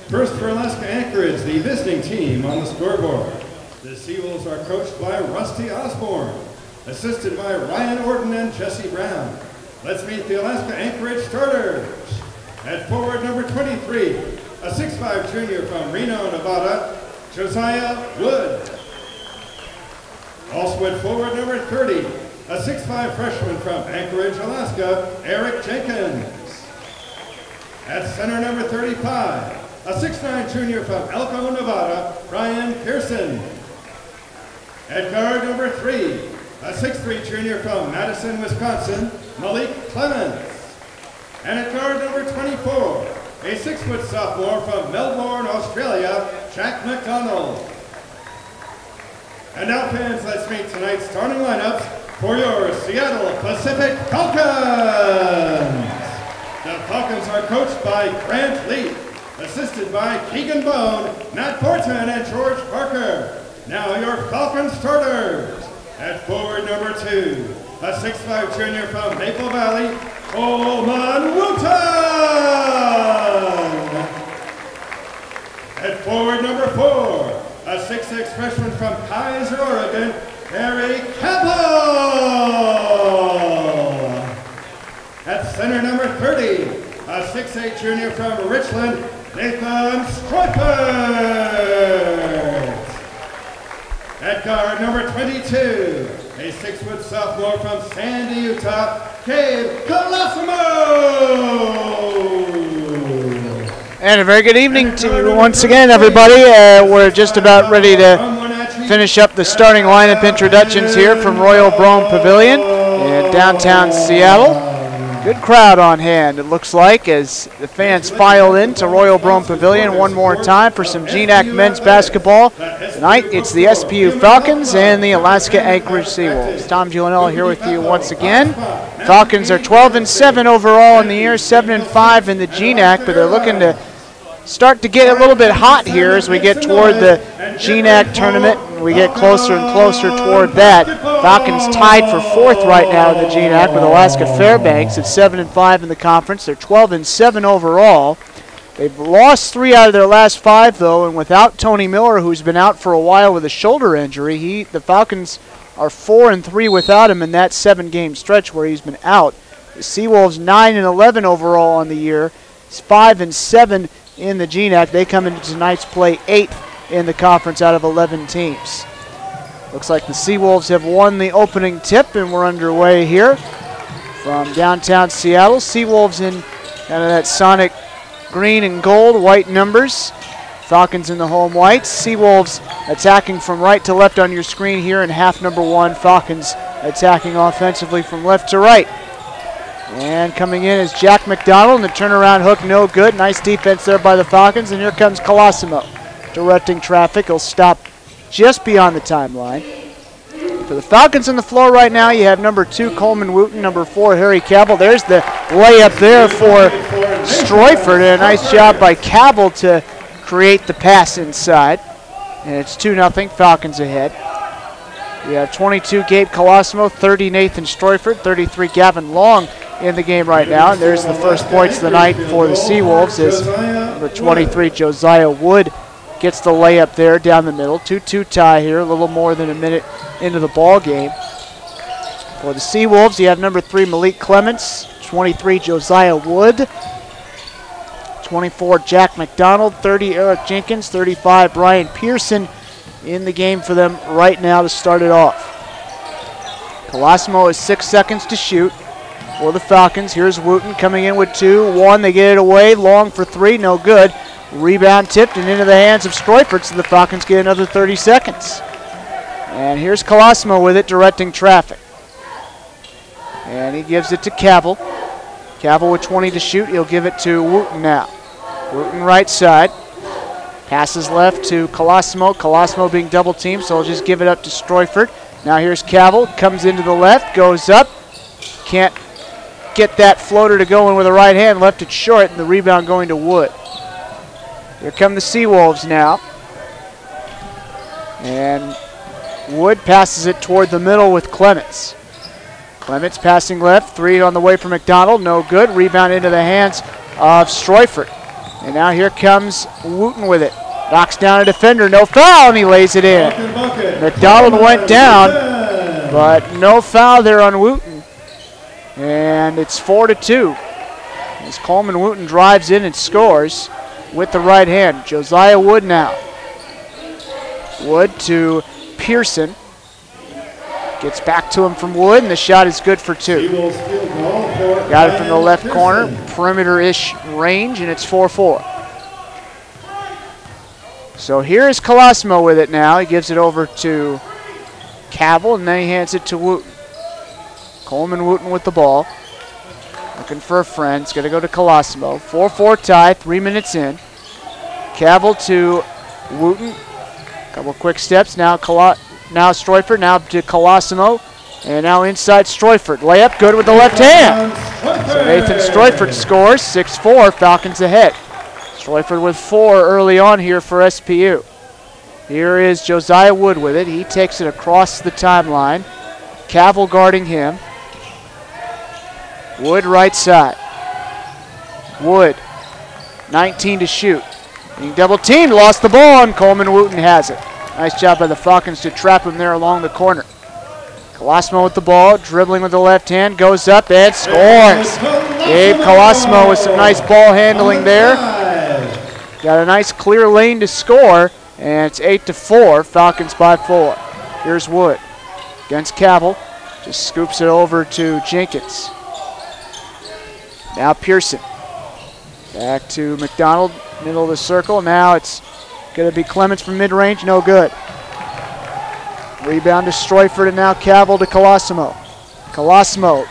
First for Alaska Anchorage, the visiting team on the scoreboard. The Seawolves are coached by Rusty Osborne, assisted by Ryan Orton and Jesse Brown. Let's meet the Alaska Anchorage starters. At forward number 23, a 6'5" junior from Reno, Nevada, Josiah Wood. Also at forward number 30, a 6'5" freshman from Anchorage, Alaska, Eric Jenkins. At center number 35, a 6'9" junior from Elko, Nevada, Brian Pearson. At guard number 3, a 6'3" junior from Madison, Wisconsin, Malik Clements. And at guard number 24, a 6-foot sophomore from Melbourne, Australia, Jack McDonald. And now, fans, let's meet tonight's starting lineups for your Seattle Pacific Falcons. The Falcons are coached by Grant Lee, assisted by Keegan Bone, Matt Fortin, and George Parker. Now your Falcon starters. At forward number 2, a 6'5" junior from Maple Valley, Coleman Wooten. At forward number 4, a 6'6" freshman from Kaiser, Oregon, Harry Campbell. At center number 30, a 6'8" junior from Richland, Nathan Streufert. At guard number 22, a 6-foot sophomore from Sandy, Utah, Gabe Colosimo. And a very good evening to you once again, everybody. We're just about ready to finish up the starting lineup introductions here from Royal Brome Pavilion in downtown Seattle. Good crowd on hand, it looks like, as the fans file into Royal Brome Pavilion one more time for some GNAC men's basketball. Tonight, it's the SPU Falcons and the Alaska Anchorage Seawolves. Tom Giulianello here with you once again. Falcons are 12-7 overall in the year, 7-5 in the GNAC, but they're looking to start to get a little bit hot here as we get toward the GNAC tournament. We get closer and closer toward that. Falcons tied for 4th right now in the GNAC with Alaska Fairbanks at 7-5 in the conference. They're 12-7 overall. They've lost 3 out of their last 5, though, and without Tony Miller, who's been out for a while with a shoulder injury, the Falcons are 4-3 without him in that 7-game stretch where he's been out. The Seawolves 9-11 overall on the year. It's 5-7 in the GNAC. They come into tonight's play 8th in the conference out of 11 teams. Looks like the Seawolves have won the opening tip, and we're underway here from downtown Seattle. Seawolves in kind of that Sonic green and gold, white numbers. Falcons in the home whites. Seawolves attacking from right to left on your screen here in half number 1. Falcons attacking offensively from left to right. And coming in is Jack McDonald, and the turnaround hook no good. Nice defense there by the Falcons, and here comes Colosimo directing traffic. He'll stop just beyond the timeline. For the Falcons on the floor right now, you have number 2, Coleman Wooten, number 4, Harry Cabell. There's the layup there for Streufert, and a nice job by Cabell to create the pass inside. And it's 2-0, Falcons ahead. You have 22, Gabe Colosimo, 30, Nathan Streufert, 33, Gavin Long in the game right now. And there's the first points of the night for the Seawolves as number 23, Josiah Wood, gets the layup there down the middle. 2-2 tie here, a little more than a minute into the ball game. For the Seawolves, you have number 3, Malik Clements, 23, Josiah Wood, 24, Jack McDonald, 30, Eric Jenkins, 35, Brian Pearson in the game for them right now to start it off. Colosimo has 6 seconds to shoot for the Falcons. Here's Wooten coming in with 2. 1, they get it away. Long for 3, no good. Rebound tipped and into the hands of Streufert, so the Falcons get another 30 seconds. And here's Colosimo with it, directing traffic. And he gives it to Cabell. Cabell with 20 to shoot. He'll give it to Wooten now. Wooten right side. Passes left to Colosimo. Colosimo being double teamed, so he'll just give it up to Streufert. Now here's Cabell. Comes into the left, goes up. Can't get that floater to go in with the right hand. Left it short, and the rebound going to Wood. Here come the Seawolves now. And Wood passes it toward the middle with Clements. Clements passing left, 3 on the way for McDonald, no good. Rebound into the hands of Streufert. And now here comes Wooten with it. Knocks down a defender, no foul, and he lays it in. McDonald went down, but no foul there on Wooten. And it's 4-2. As Coleman Wooten drives in and scores with the right hand. Josiah Wood now. Wood to Pearson. Gets back to him from Wood, and the shot is good for 2. Got it from the left corner, perimeter-ish range, and it's 4-4. So here is Colosimo with it now. He gives it over to Cavill, and then he hands it to Wooten. Coleman Wooten with the ball. Looking for a friend. It's going to go to Colosimo. 4-4 tie, 3 minutes in. Cavill to Wooten. Couple quick steps. Now Stroifert, now to Colosimo. And now inside Stroifert. Layup good with the left hand. So Nathan Stroifert scores. 6-4, Falcons ahead. Stroifert with 4 early on here for SPU. Here is Josiah Wood with it. He takes it across the timeline. Cavill guarding him. Wood right side. Wood, 19 to shoot. Being double teamed, lost the ball, and Coleman Wooten has it. Nice job by the Falcons to trap him there along the corner. Colosimo with the ball, dribbling with the left hand, goes up and scores. Gabe Colosimo with some nice ball handling there. Got a nice clear lane to score, and it's 8-4, Falcons by 4. Here's Wood against Cavill, just scoops it over to Jenkins. Now Pearson. Back to McDonald, middle of the circle. Now it's going to be Clements from mid-range, no good. Rebound to Stroifert, and now Cavill to Colosimo. Colosimo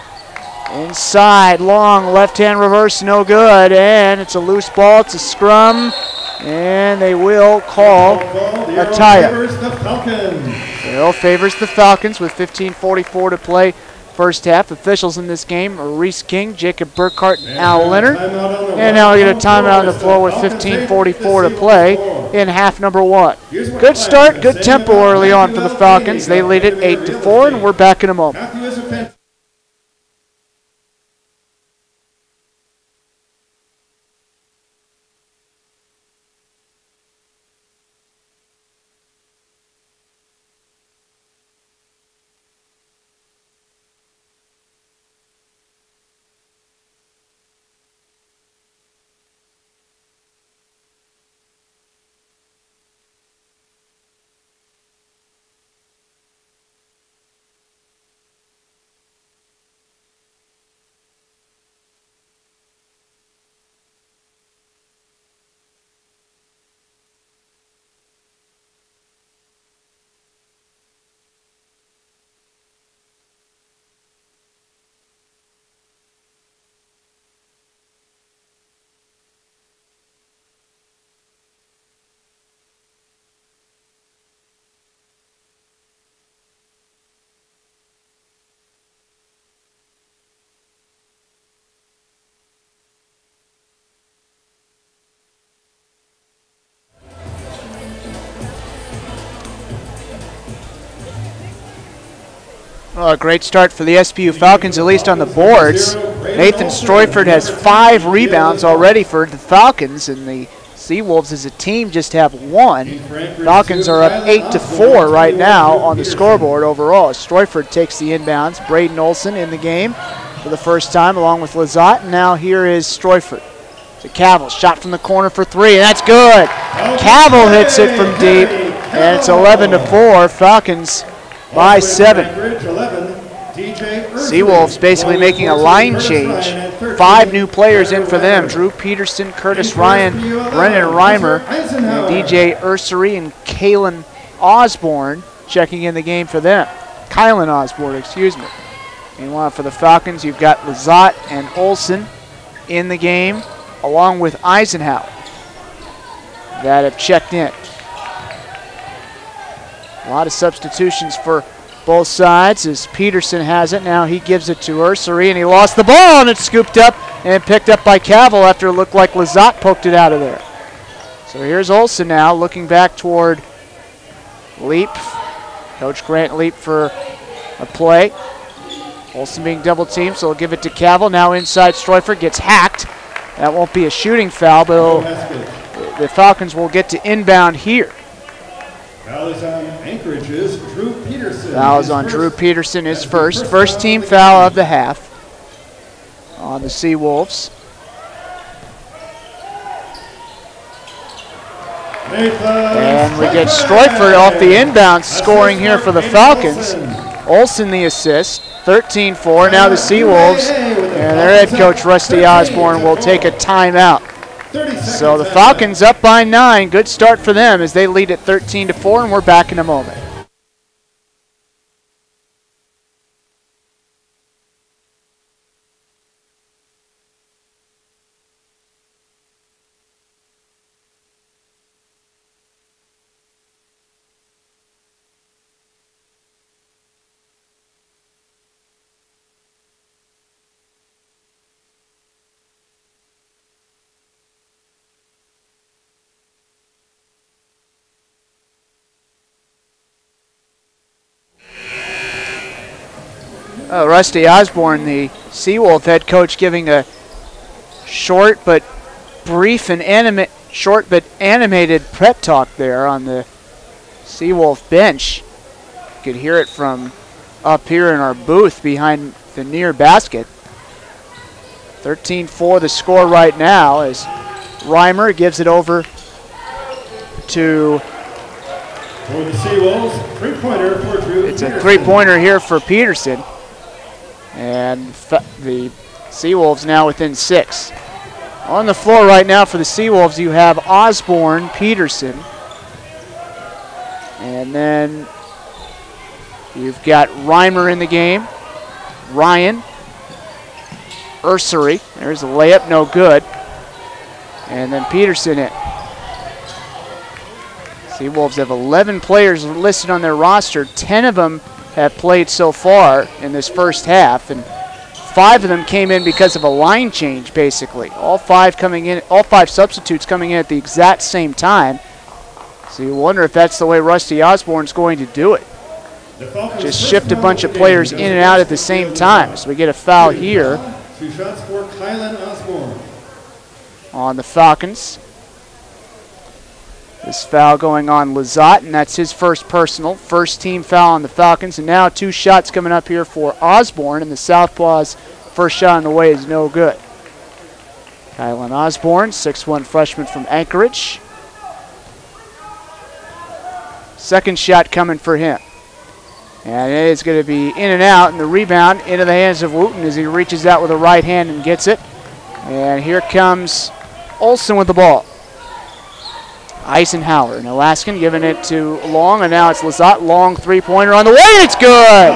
inside, long left-hand reverse, no good. And it's a loose ball, it's a scrum, and they will call a tie-up. The arrow favors the Falcons with 15:44 to play. First half. Officials in this game are Reese King, Jacob Burkhart, and Al Leonard. And now we get a timeout on the floor with 15:44 to play in half number 1. Good start, good tempo early on for the Falcons. They lead it 8-4, and we're back in a moment. Well, a great start for the SPU Falcons, at least on the boards. Nathan Stroifert has 5 rebounds already for the Falcons, and the Seawolves as a team just have 1. Falcons are up 8-4 right now on the scoreboard overall. Stroifert takes the inbounds. Braden Olson in the game for the first time along with Lazat. And now here is Stroifert to Cavill. Shot from the corner for 3, and that's good. Cavill hits it from deep, and it's 11-4. Falcons by 7. Seawolves basically making a line change. 5 new players in for them. Drew Peterson, Curtis Ryan, Brennan Reimer, and DJ Ursery and Kalen Osborne checking in the game for them. Kylan Osborne, excuse me. Meanwhile, for the Falcons, you've got Lazat and Olson in the game, along with Eisenhower that have checked in. A lot of substitutions for both sides as Peterson has it. Now he gives it to Ursery, and he lost the ball, and it's scooped up and picked up by Cavill after it looked like Lazat poked it out of there. So here's Olson now looking back toward Leap. Coach Grant Leap for a play. Olson being double teamed, so he'll give it to Cavill. Now inside Stroifert gets hacked That won't be a shooting foul, but the Falcons will get to inbound here. Foul is on Anchorage's Drew Peterson. Foul is on Drew Peterson, his first. First team foul of the half on the Seawolves. And we get Stroyford off the inbound scoring here for the Falcons. Olsen the assist, 13-4. Now the Seawolves and their head coach Rusty Osborne will take a timeout. So the Falcons up by 9. Good start for them as they lead at 13-4, and we're back in a moment. Rusty Osborne, the Seawolf head coach, giving a short but animated prep talk there on the Seawolf bench. You could hear it from up here in our booth behind the near basket. 13-4 the score right now as Reimer gives it over to... For the Seawolves, three-pointer for Drew It's Peterson. a three-pointer here for Peterson. And the Seawolves now within 6. On the floor right now for the Seawolves, you have Osborne, Peterson. And then you've got Reimer in the game. Ryan. Ursery. There's a layup, no good. And then Peterson in. Seawolves have 11 players listed on their roster. 10 of them have played so far in this first half, and 5 of them came in because of a line change, basically. All 5 substitutes coming in at the exact same time. So you wonder if that's the way Rusty Osborne's going to do it. Just shift a bunch of players in and out at the same time. So we get a foul here 2 shots for Kylan Osborne. on the Falcons. This foul going on Lizotte, and that's his first personal. First team foul on the Falcons, and now 2 shots coming up here for Osborne, and the Southpaw's first shot on the way is no good. Kylan Osborne, 6'1" freshman from Anchorage. Second shot coming for him. And it is going to be in and out, and the rebound into the hands of Wooten as he reaches out with a right hand and gets it. And here comes Olsen with the ball. Eisenhower and Alaskan giving it to Long, and now it's Lizotte. Long three-pointer on the way, and it's good!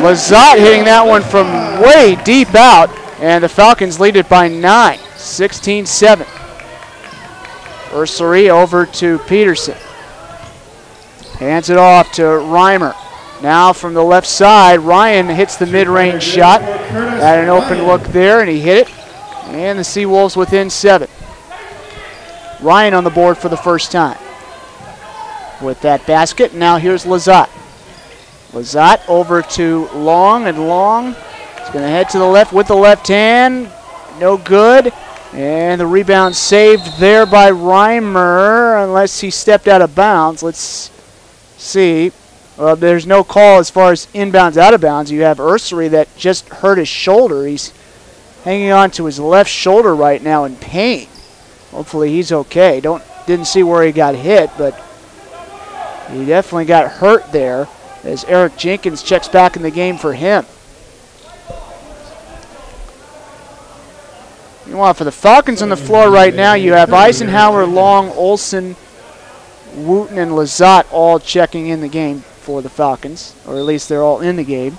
Lizotte hitting that one from way deep out, and the Falcons lead it by 9, 16-7. Ursery over to Peterson. Hands it off to Reimer. Now from the left side, Ryan hits the mid-range shot. Had an open look there, and he hit it. And the Seawolves within 7. Ryan on the board for the first time with that basket. Now here's Lizotte. Lizotte over to Long, and Long is going to head to the left with the left hand. No good. And the rebound saved there by Reimer, unless he stepped out of bounds. Let's see. There's no call as far as inbounds, out of bounds. You have Ursery that just hurt his shoulder. He's hanging on to his left shoulder right now in pain. Hopefully he's okay. Didn't see where he got hit, but he definitely got hurt there as Eric Jenkins checks back in the game for him. Meanwhile, for the Falcons on the floor right now, you have Eisenhower, Long, Olsen, Wooten, and Lizotte all checking in the game for the Falcons, or at least they're all in the game,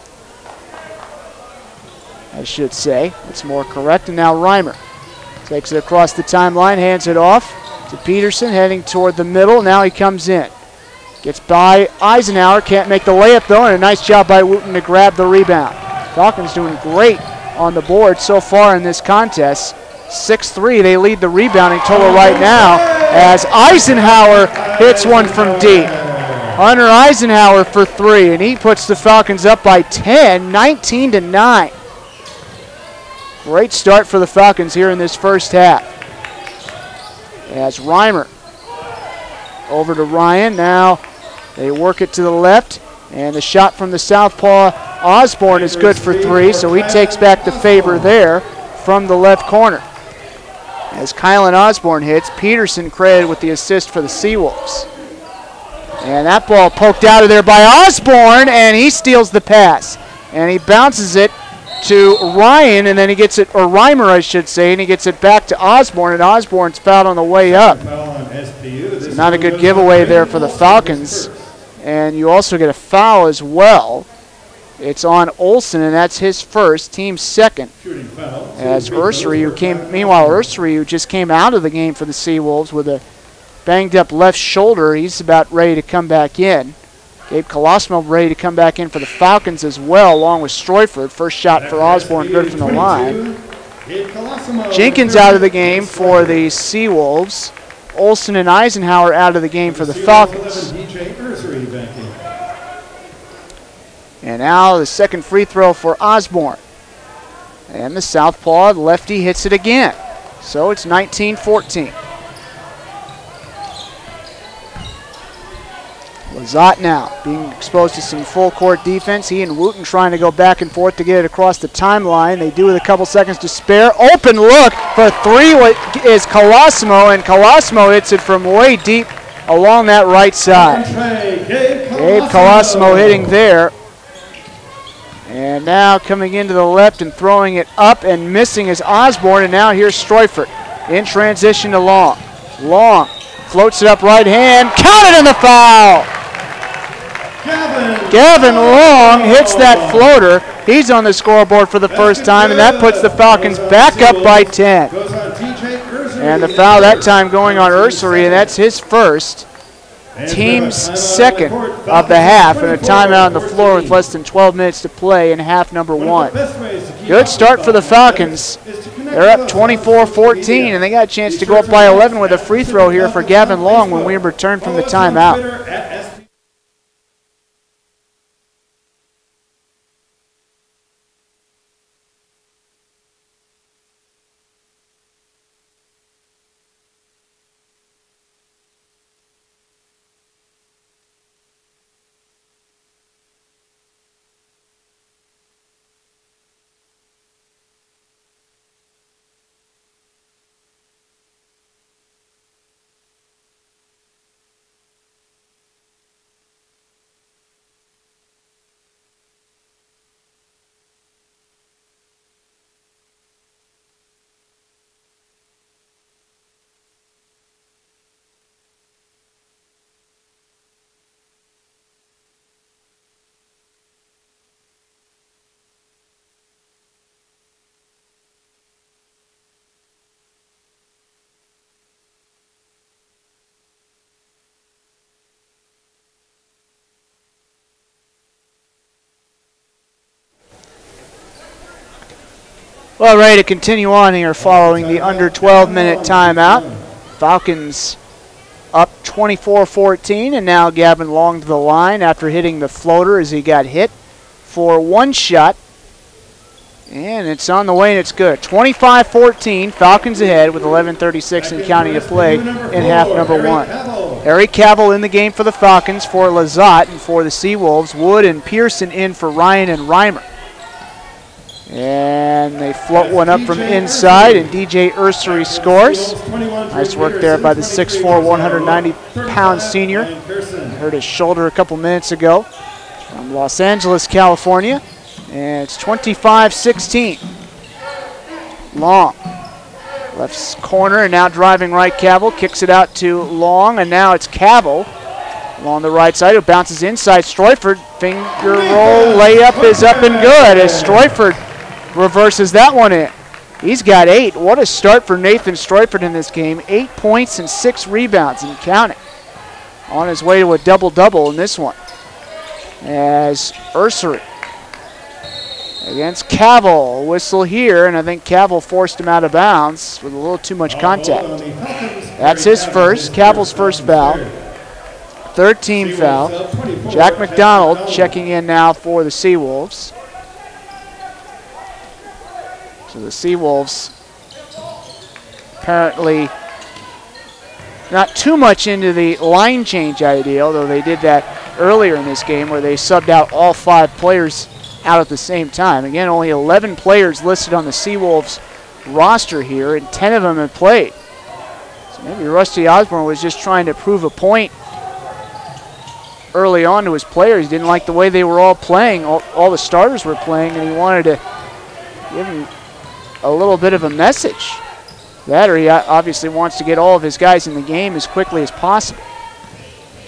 I should say. It's more correct. And now Reimer takes it across the timeline, hands it off to Peterson, heading toward the middle. Now he comes in. Gets by Eisenhower, can't make the layup though, and a nice job by Wooten to grab the rebound. Falcons doing great on the board so far in this contest. 6-3, they lead the rebounding total right now as Eisenhower hits one from deep. Hunter Eisenhower for 3, and he puts the Falcons up by 10, 19-9. Great start for the Falcons here in this first half. As Reimer over to Ryan. Now they work it to the left. And the shot from the southpaw Osborne is good for 3, so he takes back the favor there from the left corner. As Kylan Osborne hits, Peterson credited with the assist for the Seawolves. And that ball poked out of there by Osborne, and he steals the pass. And he bounces it to Ryan, and then he gets it, or Reimer I should say, and he gets it back to Osborne, and Osborne's fouled on the way up. So not a good giveaway there for the Falcons. And you also get a foul as well. It's on Olsen, and that's his first, team second. As Ursary, who just came out of the game for the Seawolves with a banged up left shoulder, he's about ready to come back in. Gabe Colosimo ready to come back in for the Falcons as well, along with Stroyford. First shot for Osborne, good from the line. Jenkins out of the game for the Seawolves. Olsen and Eisenhower out of the game for the Falcons. And now the second free throw for Osborne. And the southpaw lefty hits it again. So it's 19-14. Lazat now being exposed to some full court defense. He and Wooten trying to go back and forth to get it across the timeline. They do with a couple seconds to spare. Open look for 3 is Colosimo, and Colosimo hits it from way deep along that right side. Gabe Colosimo hitting there. And now coming into the left and throwing it up and missing is Osborne, and now here's Stroyford in transition to Long. Long floats it up right hand, counted in the foul! Gavin Long hits that floater. He's on the scoreboard for the first time, and that puts the Falcons back up by 10. And the foul that time going on Ursary, and that's his first. Team's second of the half, and a timeout on the floor with less than 12 minutes to play in half number 1. Good start for the Falcons. They're up 24-14, and they got a chance to go up by 11 with a free throw here for Gavin Long when we return from the timeout. Well, ready to continue on here following the under 12-minute timeout. Falcons up 24-14, and now Gavin Long to the line after hitting the floater as he got hit for one shot. And it's on the way, and it's good. 25-14, Falcons ahead with 11:36 and counting to play in half number 1. Harry Cavill in the game for the Falcons for Lazat, and for the Seawolves, Wood and Pearson in for Ryan and Reimer. And they float one up from inside, and DJ Ursary scores. Nice work there by the 6'4", 190-pound senior. Hurt his shoulder a couple minutes ago. From Los Angeles, California. And it's 25-16. Long. Left corner, and now driving right Cavill. Kicks it out to Long, and now it's Cavill along the right side, who bounces inside. Stroyford, finger roll, layup is up and good as Stroyford reverses that one in. He's got 8. What a start for Nathan Stroyford in this game. 8 points and 6 rebounds and counting. On his way to a double-double in this one. As Ursary against Cavill. Whistle here, and I think Cavill forced him out of bounds with a little too much contact. That's his first, Cavill's first foul. Third team foul. Jack McDonald checking in now for the Seawolves. So the Seawolves apparently not too much into the line change idea, although they did that earlier in this game where they subbed out all 5 players out at the same time. Again, only 11 players listed on the Seawolves roster here, and 10 of them have played. So maybe Rusty Osborne was just trying to prove a point early on to his players. He didn't like the way they were all playing, all the starters were playing, and he wanted to give them a little bit of a message. That, or he obviously wants to get all of his guys in the game as quickly as possible.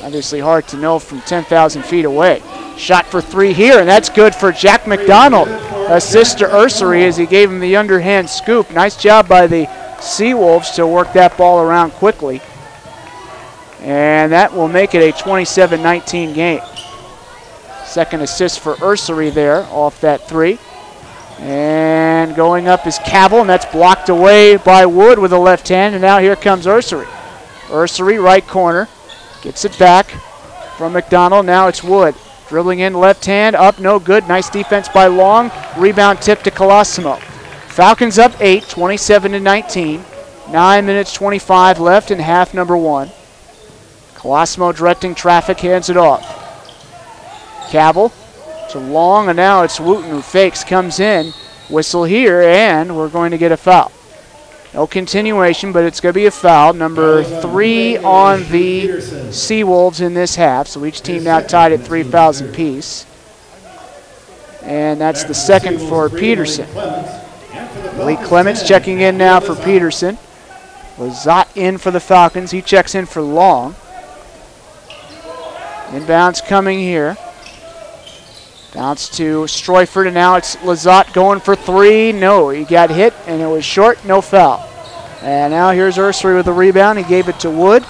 Obviously hard to know from 10,000 feet away. Shot for 3 here, and that's good for Jack McDonald. Assist to Ursery as he gave him the underhand scoop. Nice job by the Seawolves to work that ball around quickly. And that will make it a 27-19 game. Second assist for Ursery there off that 3. And going up is Cavill, and that's blocked away by Wood with a left hand, and now here comes Ursery. Ursery, right corner, gets it back from McDonald. Now it's Wood. Dribbling in left hand, up, no good. Nice defense by Long. Rebound tip to Colosimo. Falcons up 8, 27-19. 9 minutes 25 left in half number 1. Colosimo directing traffic, hands it off. Cavill to Long, and now it's Wooten who fakes, comes in. Whistle here, and we're going to get a foul. No continuation, but it's going to be a foul. Number 3 on the Seawolves in this half. So each team now tied at 3 fouls apiece. And that's the second for Peterson. Lee Clements checking in now for Peterson. Lazat in for the Falcons. He checks in for Long. Inbounds coming here. Bounce to Stroyford, and now it's Lazat going for 3. No, he got hit, and it was short, no foul. And now here's Ursery with the rebound. He gave it to Wood.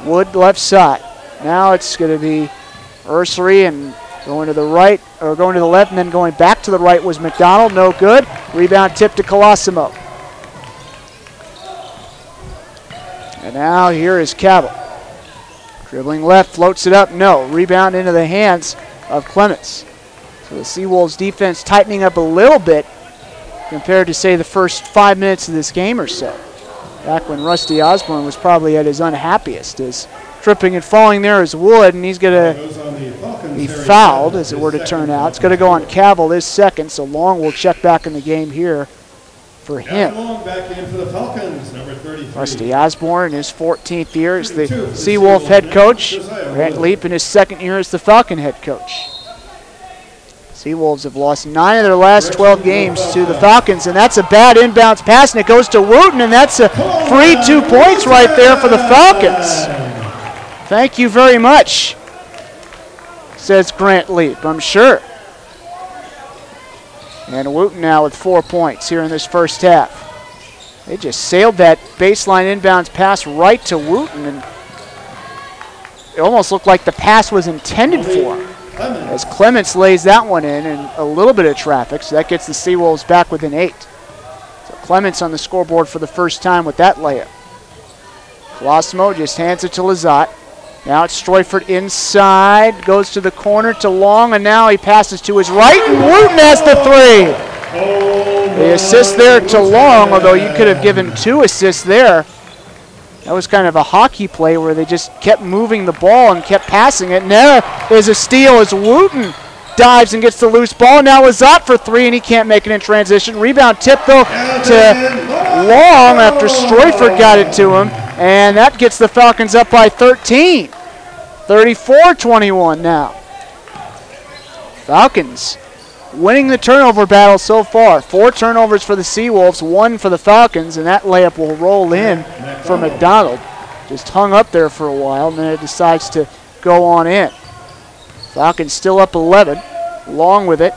Wood left side. Now it's going to be Ursery, and going to the right, or going to the left, and then going back to the right was McDonald. No good. Rebound tip to Colosimo. And now here is Cavill. Dribbling left, floats it up. No. Rebound into the hands of Clements. So the Seawolves defense tightening up a little bit compared to, say, the first 5 minutes of this game or so. Back when Rusty Osborne was probably at his unhappiest. As tripping and falling there is Wood, and he's going to be fouled, as it were to turn out. It's going to go on Cavill this second, so Long will check back in the game here for him. Back in for the Falcons, number 33. Rusty Osborne in his 14th year as the Seawolf head coach. Grant Leap in his 2nd year as the Falcon head coach. Seawolves have lost 9 of their last 12 games to the Falcons, and that's a bad inbounds pass, and it goes to Wooten, and that's a free 2 points right there for the Falcons. Thank you very much, says Grant Leap, I'm sure. And Wooten now with 4 points here in this first half. They just sailed that baseline inbounds pass right to Wooten, and it almost looked like the pass was intended for him, as Clements lays that one in and a little bit of traffic, so that gets the Seawolves back within 8. So Clements on the scoreboard for the first time with that layup. Colosimo just hands it to Lazat. Now it's Stroyford inside, goes to the corner to Long, and now he passes to his right, and Wooten has the 3. The assist there to Long, although you could have given 2 assists there. That was kind of a hockey play where they just kept moving the ball and kept passing it. And there is a steal as Wooten dives and gets the loose ball. Now Lazat for 3, and he can't make it in transition. Rebound tip, though, to Long after Stroyford got it to him. And that gets the Falcons up by 13. 34-21 now. Falcons winning the turnover battle so far. 4 turnovers for the Seawolves, 1 for the Falcons, and that layup will roll in for McDonald. Just hung up there for a while, and then it decides to go on in. Falcons still up 11. Long with it.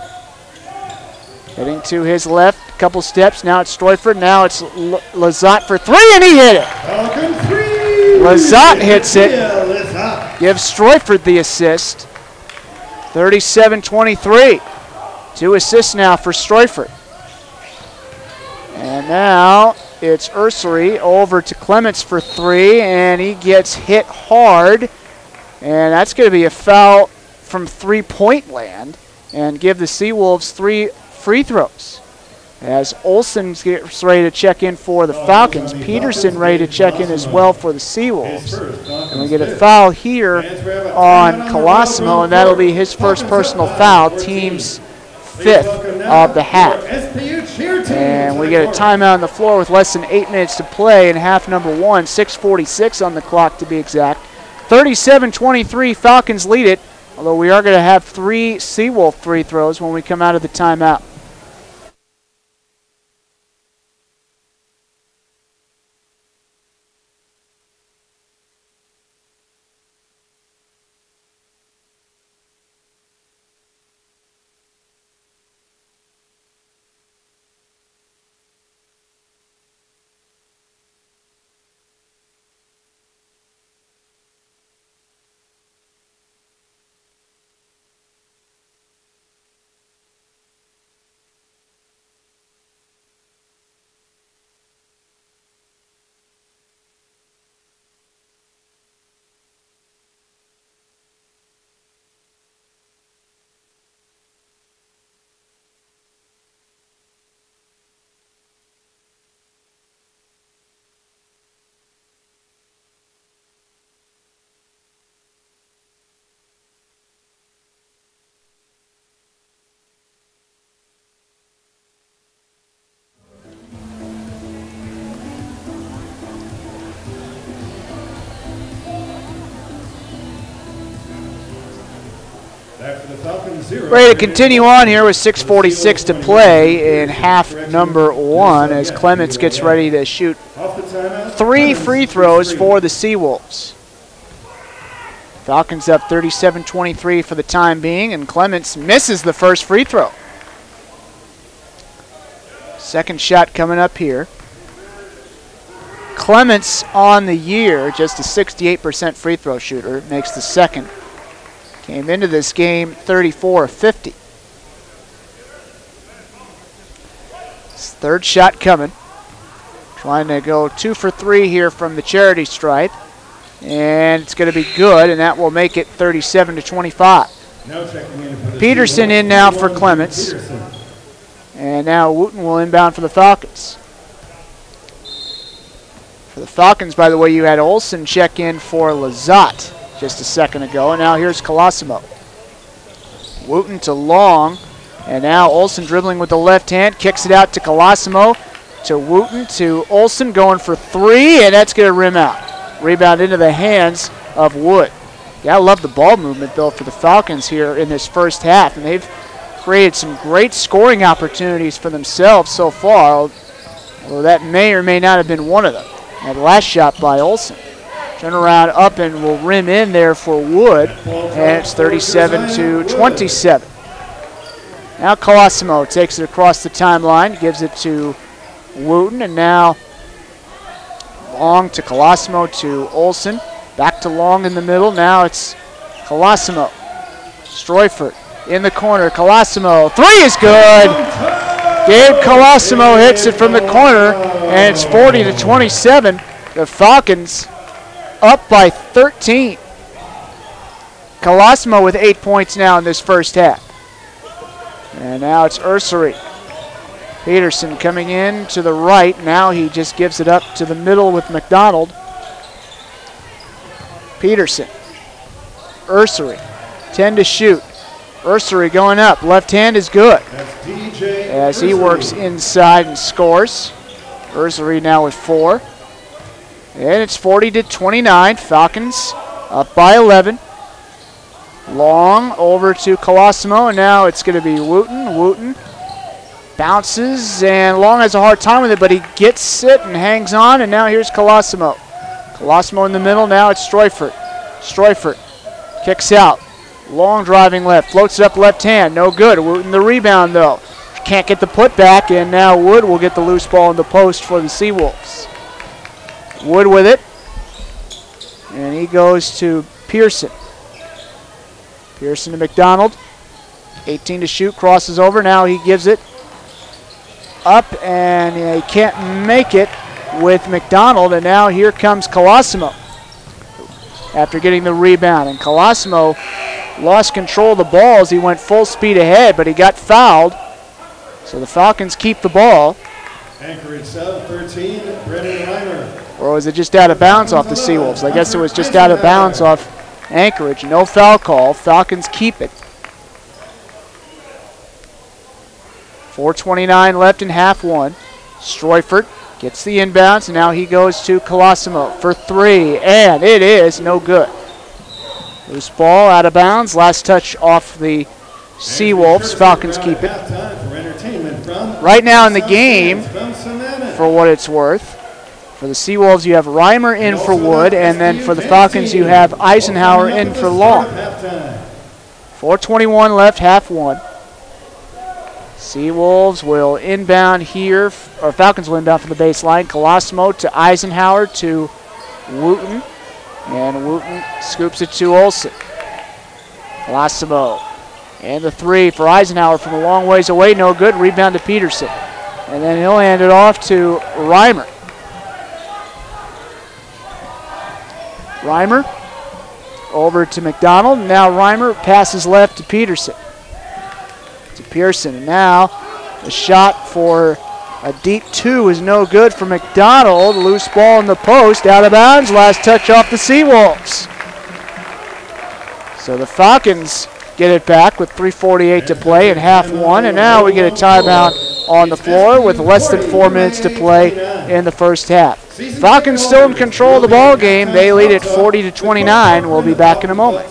Heading to his left, a couple steps. Now it's Stroyford. Now it's Lazat for 3, and he hit it. Lazat hits it. Gives Stroyford the assist. 37-23. 2 assists now for Stroyford. And now it's Ursery over to Clements for 3, and he gets hit hard. And that's going to be a foul from 3-point land and give the Seawolves 3 free throws. As Olsen gets ready to check in for the Falcons, Peterson ready to check in as well for the Seawolves. And we get a foul here on Colosimo, and that'll be his first personal foul, team's 5th of the half. And we get a timeout on the floor with less than 8 minutes to play in half number 1, 6:46 on the clock to be exact. 37-23, Falcons lead it, although we are going to have 3 Seawolf free throws when we come out of the timeout. Ready to continue on here with 6:46 to play in half number 1 as Clements gets ready to shoot 3 free throws for the Seawolves. Falcons up 37-23 for the time being, and Clements misses the first free throw. Second shot coming up here. Clements on the year, just a 68% free throw shooter, makes the second. Came into this game 34 of 50. His third shot coming. Trying to go 2 for 3 here from the charity stripe. And it's going to be good, and that will make it 37-25. Peterson in now for Clements. And now Wooten will inbound for the Falcons. For the Falcons, by the way, you had Olsen check in for Lazat just a second ago, and now here's Colosimo. Wooten to Long, and now Olsen dribbling with the left hand, kicks it out to Colosimo, to Wooten, to Olsen, going for 3, and that's going to rim out. Rebound into the hands of Wood. Yeah, I love the ball movement, though, for the Falcons here in this first half, and they've created some great scoring opportunities for themselves so far, although that may or may not have been one of them. That last shot by Olsen. Turn around up and will rim in there for Wood, and it's 37-27. Now Colosimo takes it across the timeline, gives it to Wooten, and now Long to Colosimo to Olsen. Back to Long in the middle. Now it's Colosimo. Stroifert in the corner. Colosimo. 3 is good. Gabe Colosimo hits it from the corner, and it's 40-27. The Falcons up by 13. Colosimo with 8 points now in this first half. And now it's Ursary. Peterson coming in to the right. Now he just gives it up to the middle with McDonald. Peterson. Ursary. 10 to shoot. Ursary going up. Left hand is good. As he works inside and scores. Ursary now with 4. And it's 40-29. Falcons up by 11. Long over to Colosimo, and now it's going to be Wooten. Wooten bounces, and Long has a hard time with it, but he gets it and hangs on, and now here's Colosimo. Colosimo in the middle, now it's Stroifert. Stroifert kicks out. Long driving left, floats it up left hand, no good. Wooten the rebound, though. Can't get the putback, and now Wood will get the loose ball in the post for the Seawolves. Wood with it, and he goes to Pearson. Pearson to McDonald. 18 to shoot, crosses over. Now he gives it up, and he can't make it with McDonald, and now here comes Colosimo after getting the rebound. And Colosimo lost control of the ball as he went full speed ahead, but he got fouled. So the Falcons keep the ball. Anchorage sub 13, Brennan Reimer. Or was it just out of bounds off the Seawolves? I guess it was just out of bounds off Anchorage. No foul call. Falcons keep it. 4:29 left in half one. Stroifert gets the inbounds, and now he goes to Colosimo for three, and it is no good. Loose ball out of bounds. Last touch off the Seawolves. Falcons keep it. Right now in the game, for what it's worth, for the Seawolves you have Reimer in for Wood, and then for the Falcons you have Eisenhower in for Long. 4:21 left, half one. Seawolves will inbound here, or Falcons will inbound for the baseline. Colosimo to Eisenhower to Wooten, and Wooten scoops it to Olsen. Colosimo, and the three for Eisenhower from a long ways away, no good. Rebound to Peterson, and then he'll hand it off to Reimer. Reimer over to McDonald. Now Reimer passes left to Peterson. To Pearson. And now the shot for a deep two is no good for McDonald. Loose ball in the post. Out of bounds. Last touch off the Seawolves. So the Falcons get it back with 3:48 to play in half one. And now we get a timeout on the floor with less than 4 minutes to play in the first half. Falcons still in control of the ball game. They lead at 40-29. We'll be back in a moment.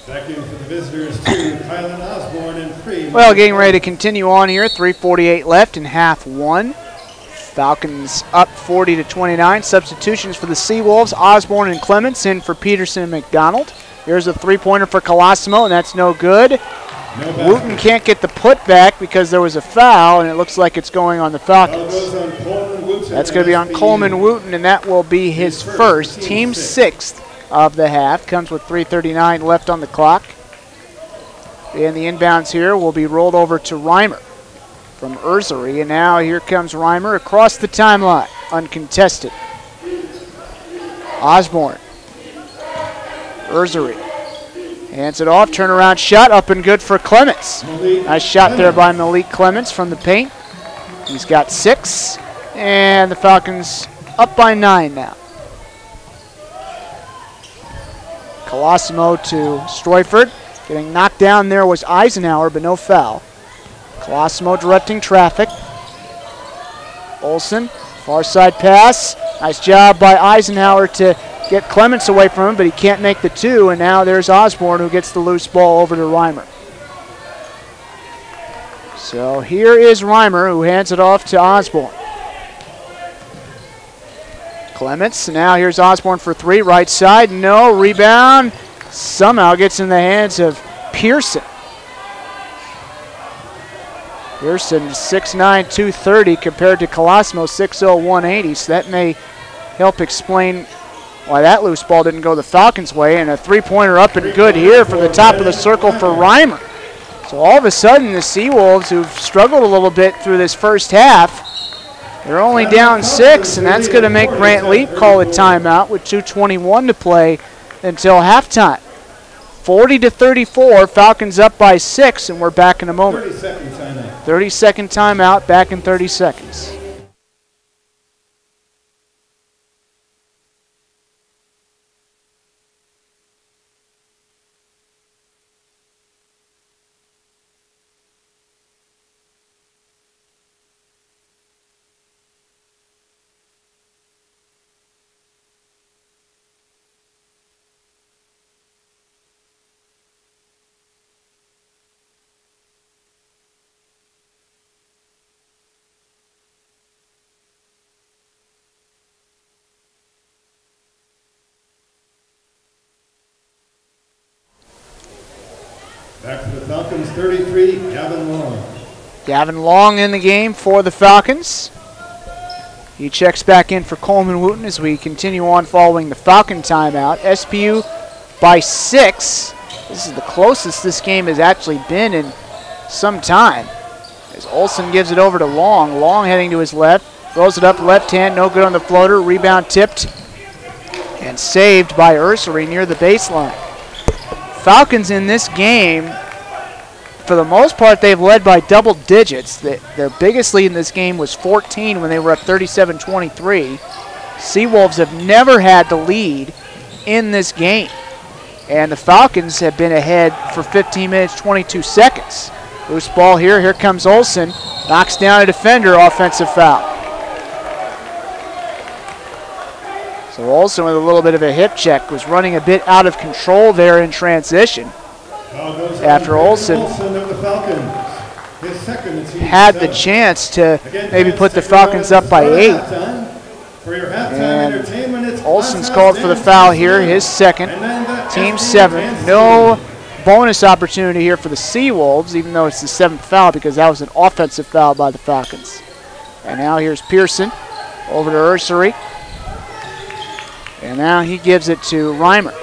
Back in for the visitors to Kylan Osborne and Free. Well, getting ready to continue on here. 3:48 left in half one. Falcons up 40-29. Substitutions for the Seawolves. Osborne and Clements in for Peterson and McDonald. Here's a three-pointer for Colosimo, and that's no good. Wooten can't get the putback because there was a foul, and it looks like it's going on the Falcons. That's going to be on Coleman Wooten, and that will be his first, team sixth of the half. Comes with 3:39 left on the clock. And the inbounds here will be rolled over to Reimer from Ursery. And now here comes Reimer across the timeline, uncontested. Osborne. Ursery. Hands it off, turnaround shot, up and good for Clements. Nice shot there by Malik Clements from the paint. He's got 6, and the Falcons up by 9 now. Colosimo to Stroifert. Getting knocked down there was Eisenhower, but no foul. Colosimo directing traffic. Olsen, far side pass. Nice job by Eisenhower to get Clements away from him, but he can't make the two, and now there's Osborne who gets the loose ball over to Reimer. So here is Reimer who hands it off to Osborne. Clements, now here's Osborne for 3, right side, no, rebound, somehow gets in the hands of Pearson. Pearson 6'9", 230 compared to Colosimo 6'0", 180, so that may help explain why that loose ball didn't go the Falcons' way, and a three-pointer up and good here from the top of the circle for Reimer. So all of a sudden the Seawolves, who've struggled a little bit through this first half, they're only down 6, and that's going to make Grant Leap call a timeout with 2:21 to play until halftime. 40-34, Falcons up by 6, and we're back in a moment. 30-second timeout. 30-second timeout, back in 30 seconds. Back to the Falcons, 33, Gavin Long. Gavin Long in the game for the Falcons. He checks back in for Coleman Wooten as we continue on following the Falcon timeout. SPU by 6. This is the closest this game has actually been in some time. As Olsen gives it over to Long. Long heading to his left. Throws it up left hand. No good on the floater. Rebound tipped and saved by Ursery near the baseline. Falcons in this game, for the most part, they've led by double digits. Their biggest lead in this game was 14 when they were up 37-23. Seawolves have never had the lead in this game. And the Falcons have been ahead for 15 minutes, 22 seconds. Loose ball here. Here comes Olsen. Knocks down a defender. Offensive foul. So Olsen with a little bit of a hip check was running a bit out of control there in transition. After Olsen had the chance to maybe put the Falcons up by 8. And Olsen's called for the foul here, his second, team 7. No bonus opportunity here for the Seawolves, even though it's the 7th foul because that was an offensive foul by the Falcons. And now here's Pearson over to Ursery. And now he gives it to Reimer.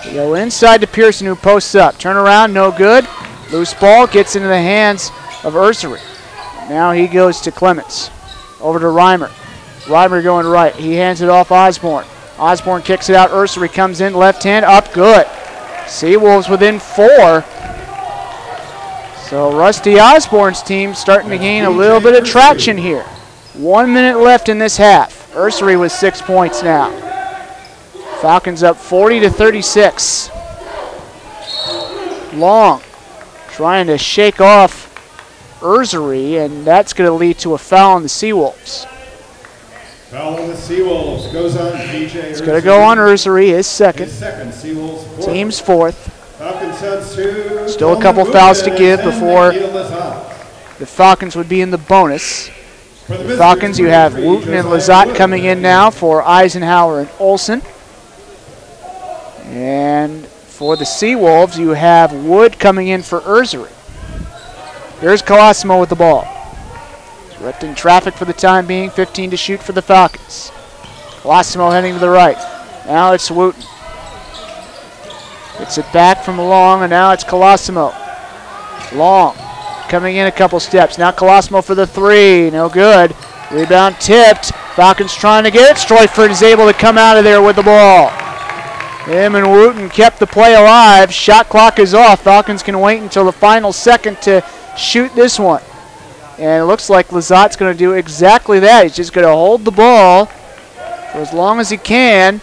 We go inside to Pearson, who posts up. Turn around, no good. Loose ball gets into the hands of Ursery. Now he goes to Clements. Over to Reimer. Reimer going right. He hands it off Osborne. Osborne kicks it out. Ursery comes in, left hand, up, good. Seawolves within 4. So Rusty Osborne's team starting to gain a little bit of traction here. 1 minute left in this half. Ursery with 6 points now. Falcons up 40-36. Long trying to shake off Ursery, and that's going to lead to a foul on the Seawolves. Foul on the Seawolves goes on DJ. It's going to go on Ursery, his second. Seawolves fourth. Team's 4th. Falcons have 2. Still a couple fouls to give before the Falcons would be in the bonus. The Falcons, you have Wooten and Lizotte coming in now for Eisenhower and Olsen. And for the Seawolves, you have Wood coming in for Ursery. Here's Colosimo with the ball. Directing traffic for the time being, 15 to shoot for the Falcons. Colosimo heading to the right. Now it's Wooten. Gets it back from Long, and now it's Colosimo. Long coming in a couple steps. Now Colosimo for the 3. No good. Rebound tipped. Falcons trying to get it. Stroyford is able to come out of there with the ball. Him and Wooten kept the play alive. Shot clock is off. Falcons can wait until the final second to shoot this one. And it looks like Lizotte's going to do exactly that. He's just going to hold the ball for as long as he can.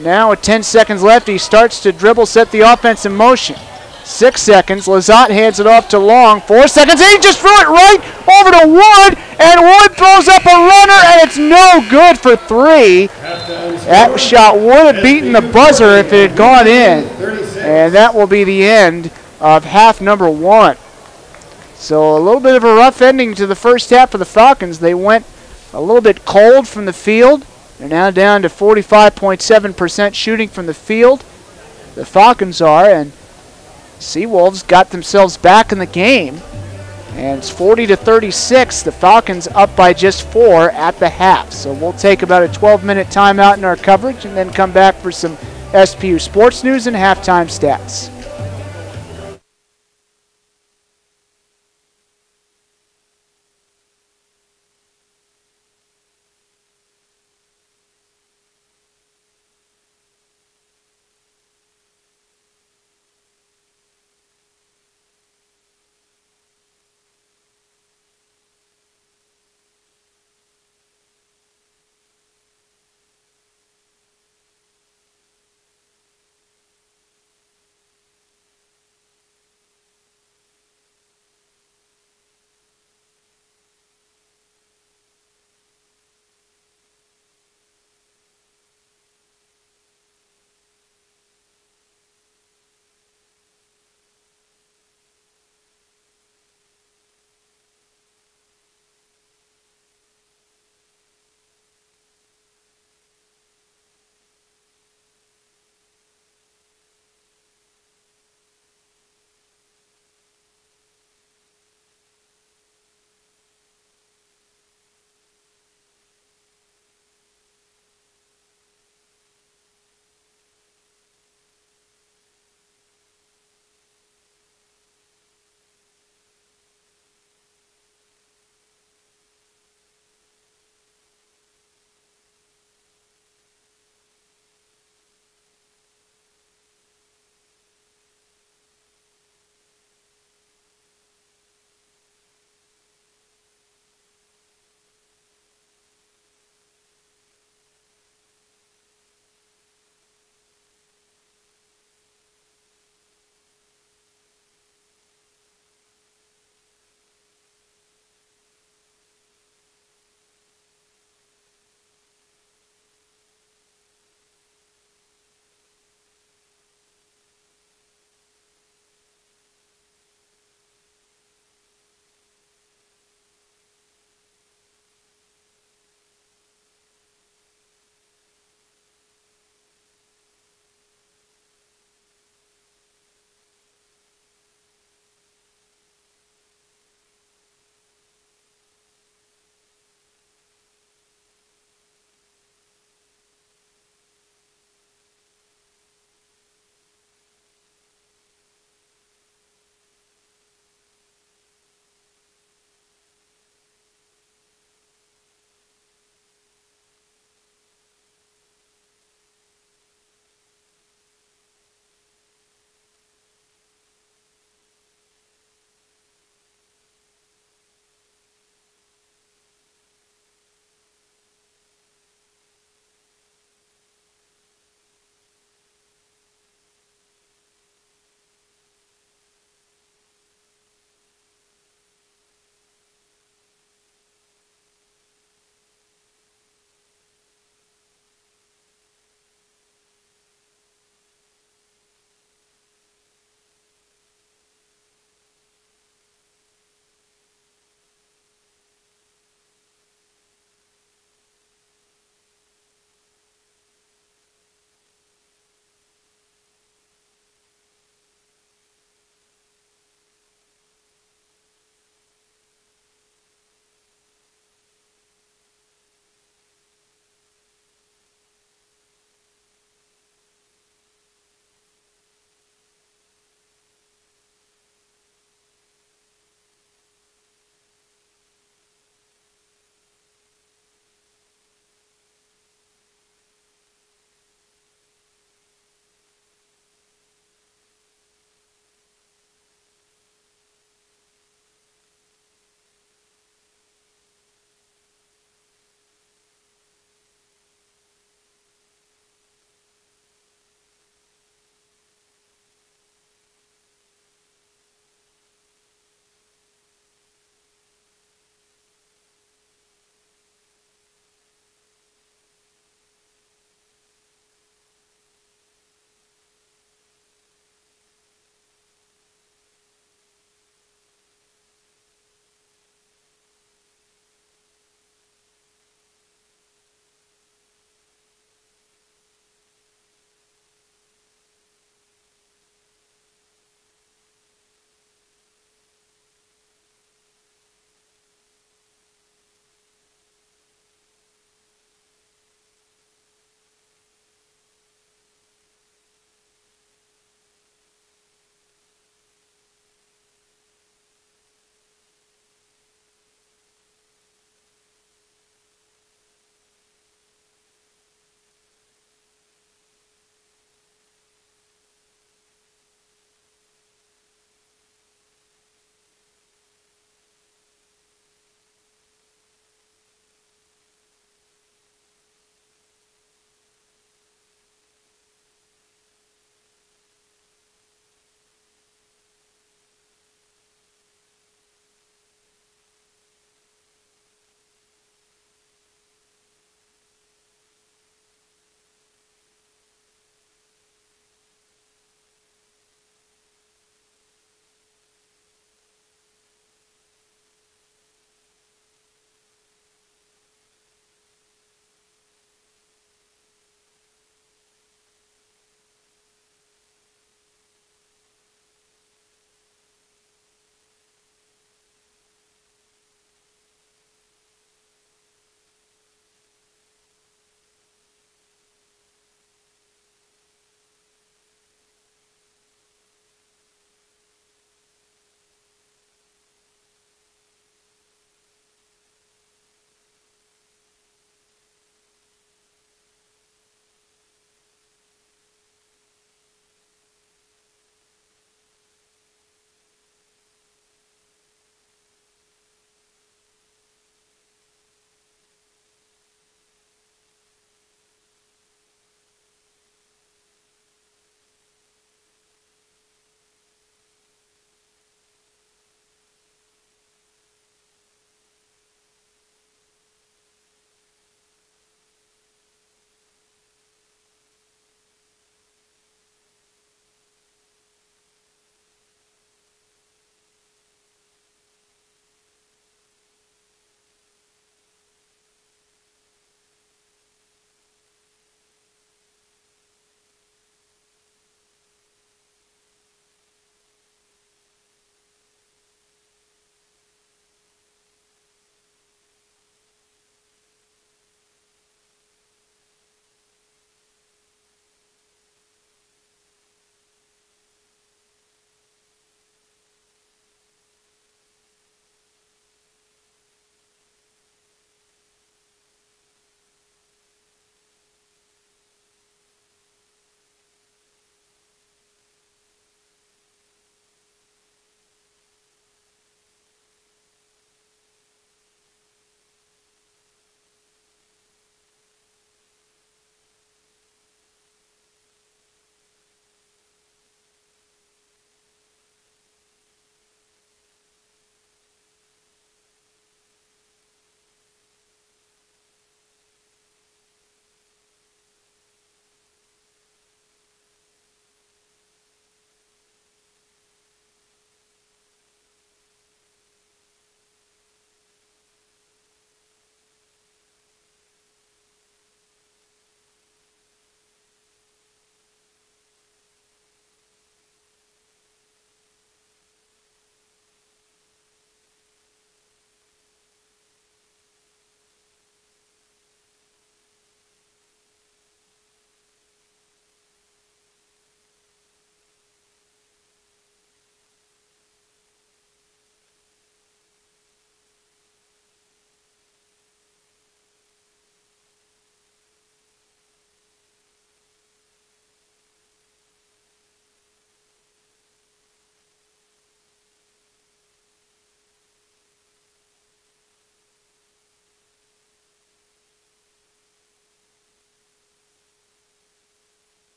Now with 10 seconds left, he starts to dribble, set the offense in motion. 6 seconds. Lizotte hands it off to Long. 4 seconds. He just threw it right over to Wood. And Wood throws up a runner, and it's no good for 3. That shot would have beaten the buzzer if it had gone in. And that will be the end of half number 1. So a little bit of a rough ending to the first half of the Falcons. They went a little bit cold from the field. They're now down to 45.7% shooting from the field. The Falcons are, and Seawolves got themselves back in the game. And it's 40-36. The Falcons up by just 4 at the half. So we'll take about a 12-minute timeout in our coverage and then come back for some SPU sports news and halftime stats.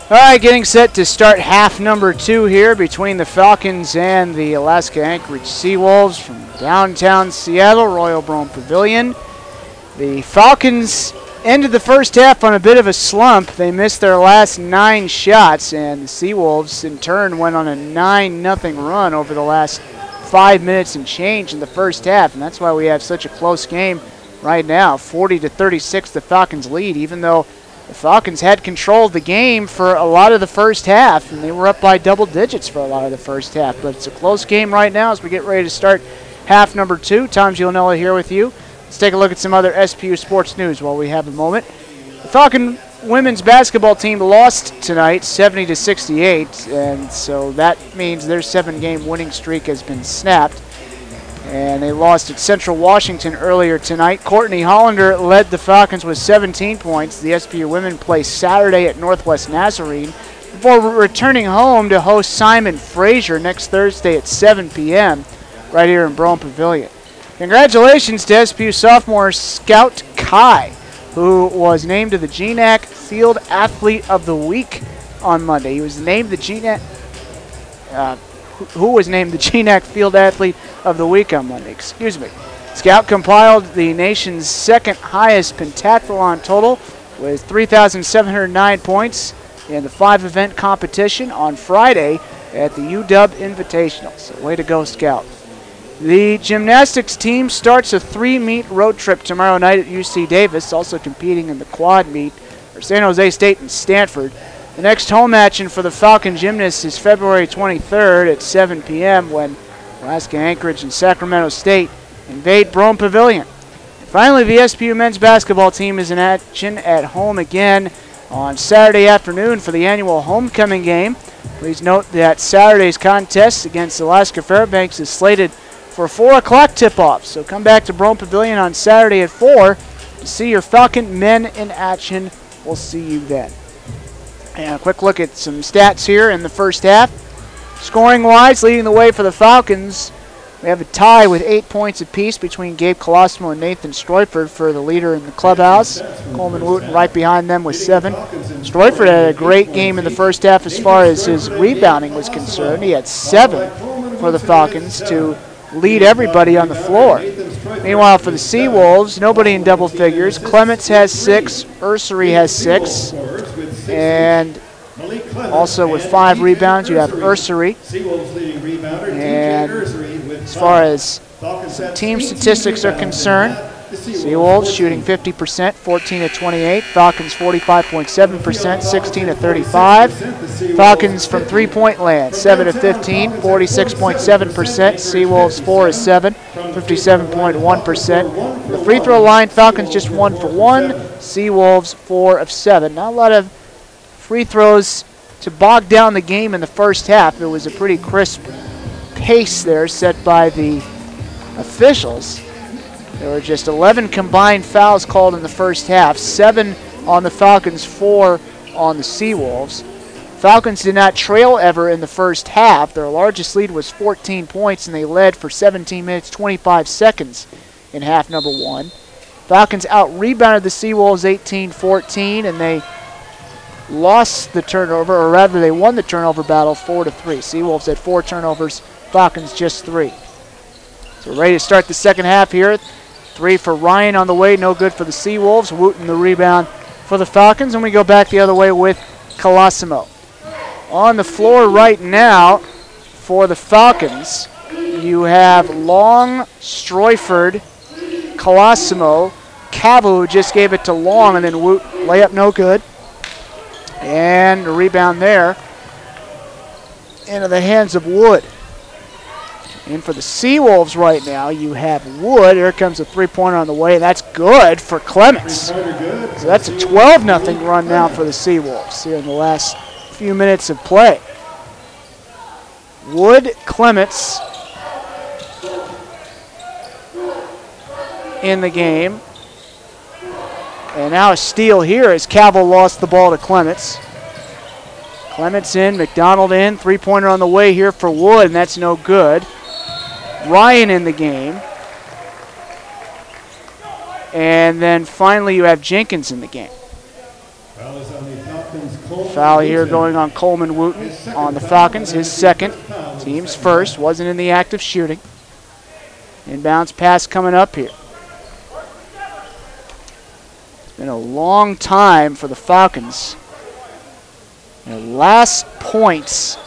All right, getting set to start half number 2 here between the Falcons and the Alaska Anchorage Seawolves from downtown Seattle, Royal Brome Pavilion. The Falcons ended the first half on a bit of a slump. They missed their last 9 shots, and the Seawolves in turn went on a 9-0 run over the last 5 minutes and change in the first half, and that's why we have such a close game right now. 40-36 the Falcons lead, even though the Falcons had control of the game for a lot of the first half, and they were up by double digits for a lot of the first half. But it's a close game right now as we get ready to start half number 2. Tom Gianella here with you. Let's take a look at some other SPU sports news while we have a moment. The Falcon women's basketball team lost tonight 70-68, and so that means their 7-game winning streak has been snapped. And they lost at Central Washington earlier tonight. Courtney Hollander led the Falcons with 17 points. The SPU women play Saturday at Northwest Nazarene before returning home to host Simon Fraser next Thursday at 7 p.m. right here in Brome Pavilion. Congratulations to SPU sophomore Scout Kai, who was named to the GNAC Field Athlete of the Week on Monday. He was named the GNAC Field Athlete of the Week on Monday. Excuse me. Scout compiled the nation's second highest pentathlon total with 3,709 points in the 5-event competition on Friday at the UW Invitational. So way to go, Scout. The gymnastics team starts a 3-meet road trip tomorrow night at UC Davis, also competing in the quad meet for San Jose State and Stanford. The next home action for the Falcon gymnasts is February 23rd at 7 p.m. when Alaska Anchorage and Sacramento State invade Brome Pavilion. Finally, the SPU men's basketball team is in action at home again on Saturday afternoon for the annual homecoming game. Please note that Saturday's contest against Alaska Fairbanks is slated for a 4 o'clock tip-off. So come back to Brome Pavilion on Saturday at 4 to see your Falcon men in action. We'll see you then. And a quick look at some stats here in the first half. Scoring-wise, leading the way for the Falcons, we have a tie with 8 points apiece between Gabe Colosimo and Nathan Stroiford for the leader in the clubhouse. Coleman Wooten right behind them with 7. Stroiford had a great game in the first half as far as his rebounding was concerned. He had 7 for the Falcons to lead everybody on the floor. Meanwhile, for the Seawolves, nobody in double figures. Clements has 6, Ursery has 6, and also with 5 rebounds, you have Ursery. And as far as team statistics are concerned, Seawolves shooting 50%, 14-28. Falcons 45.7%, 16-35. Falcons from three-point land, 7-15, 46.7%. Seawolves 4-7, 57.1%. The free throw line, Falcons just 1 for 1. Seawolves 4 of 7. Not a lot of free throws to bog down the game in the first half. It was a pretty crisp pace there set by the officials. There were just 11 combined fouls called in the first half, 7 on the Falcons, 4 on the Seawolves. Falcons did not trail ever in the first half. Their largest lead was 14 points, and they led for 17 minutes, 25 seconds in half number 1. Falcons out-rebounded the Seawolves 18-14, and they lost the turnover, or rather they won the turnover battle 4-3. Seawolves had 4 turnovers, Falcons just 3. So ready to start the second half here. 3 for Ryan on the way, no good for the Seawolves. Wooten the rebound for the Falcons, and we go back the other way with Colosimo. On the floor right now for the Falcons, you have Long, Stroiford, Colosimo, Cavu, who just gave it to Long, and then Woot, layup no good. And a rebound there into the hands of Wood. And for the Seawolves right now, you have Wood. Here comes a three-pointer on the way. That's good for Clements. So that's a 12-0 run now for the Seawolves here in the last few minutes of play. Wood, Clements in the game. And now a steal here as Cavill lost the ball to Clements. Clements in, McDonald in, three-pointer on the way here for Wood, and that's no good. Ryan in the game. And then finally you have Jenkins in the game. Foul is on the Falcons, Coleman. Foul here going on Coleman Wooten on the Falcons, his second, team's first, wasn't in the act of shooting. Inbounds pass coming up here. It's been a long time for the Falcons. Their last points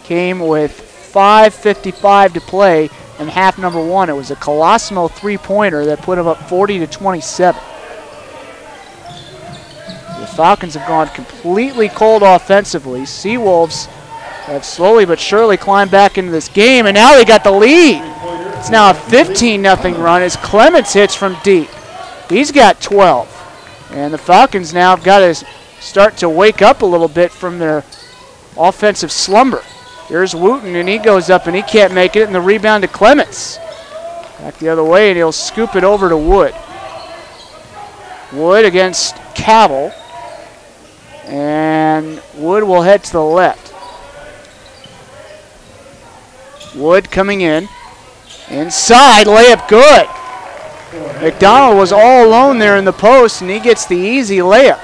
came with 5:55 to play in half number one. It was a Colosimo three-pointer that put them up 40-27. The Falcons have gone completely cold offensively. Seawolves have slowly but surely climbed back into this game, and now they got the lead. It's now a 15-0 run as Clements hits from deep. He's got 12. And the Falcons now have got to start to wake up a little bit from their offensive slumber. Here's Wooten, and he goes up, and he can't make it, and the rebound to Clements. Back the other way, and he'll scoop it over to Wood. Wood against Cavill. And Wood will head to the left. Wood coming in. Inside, layup good. McDonald was all alone there in the post, and he gets the easy layup.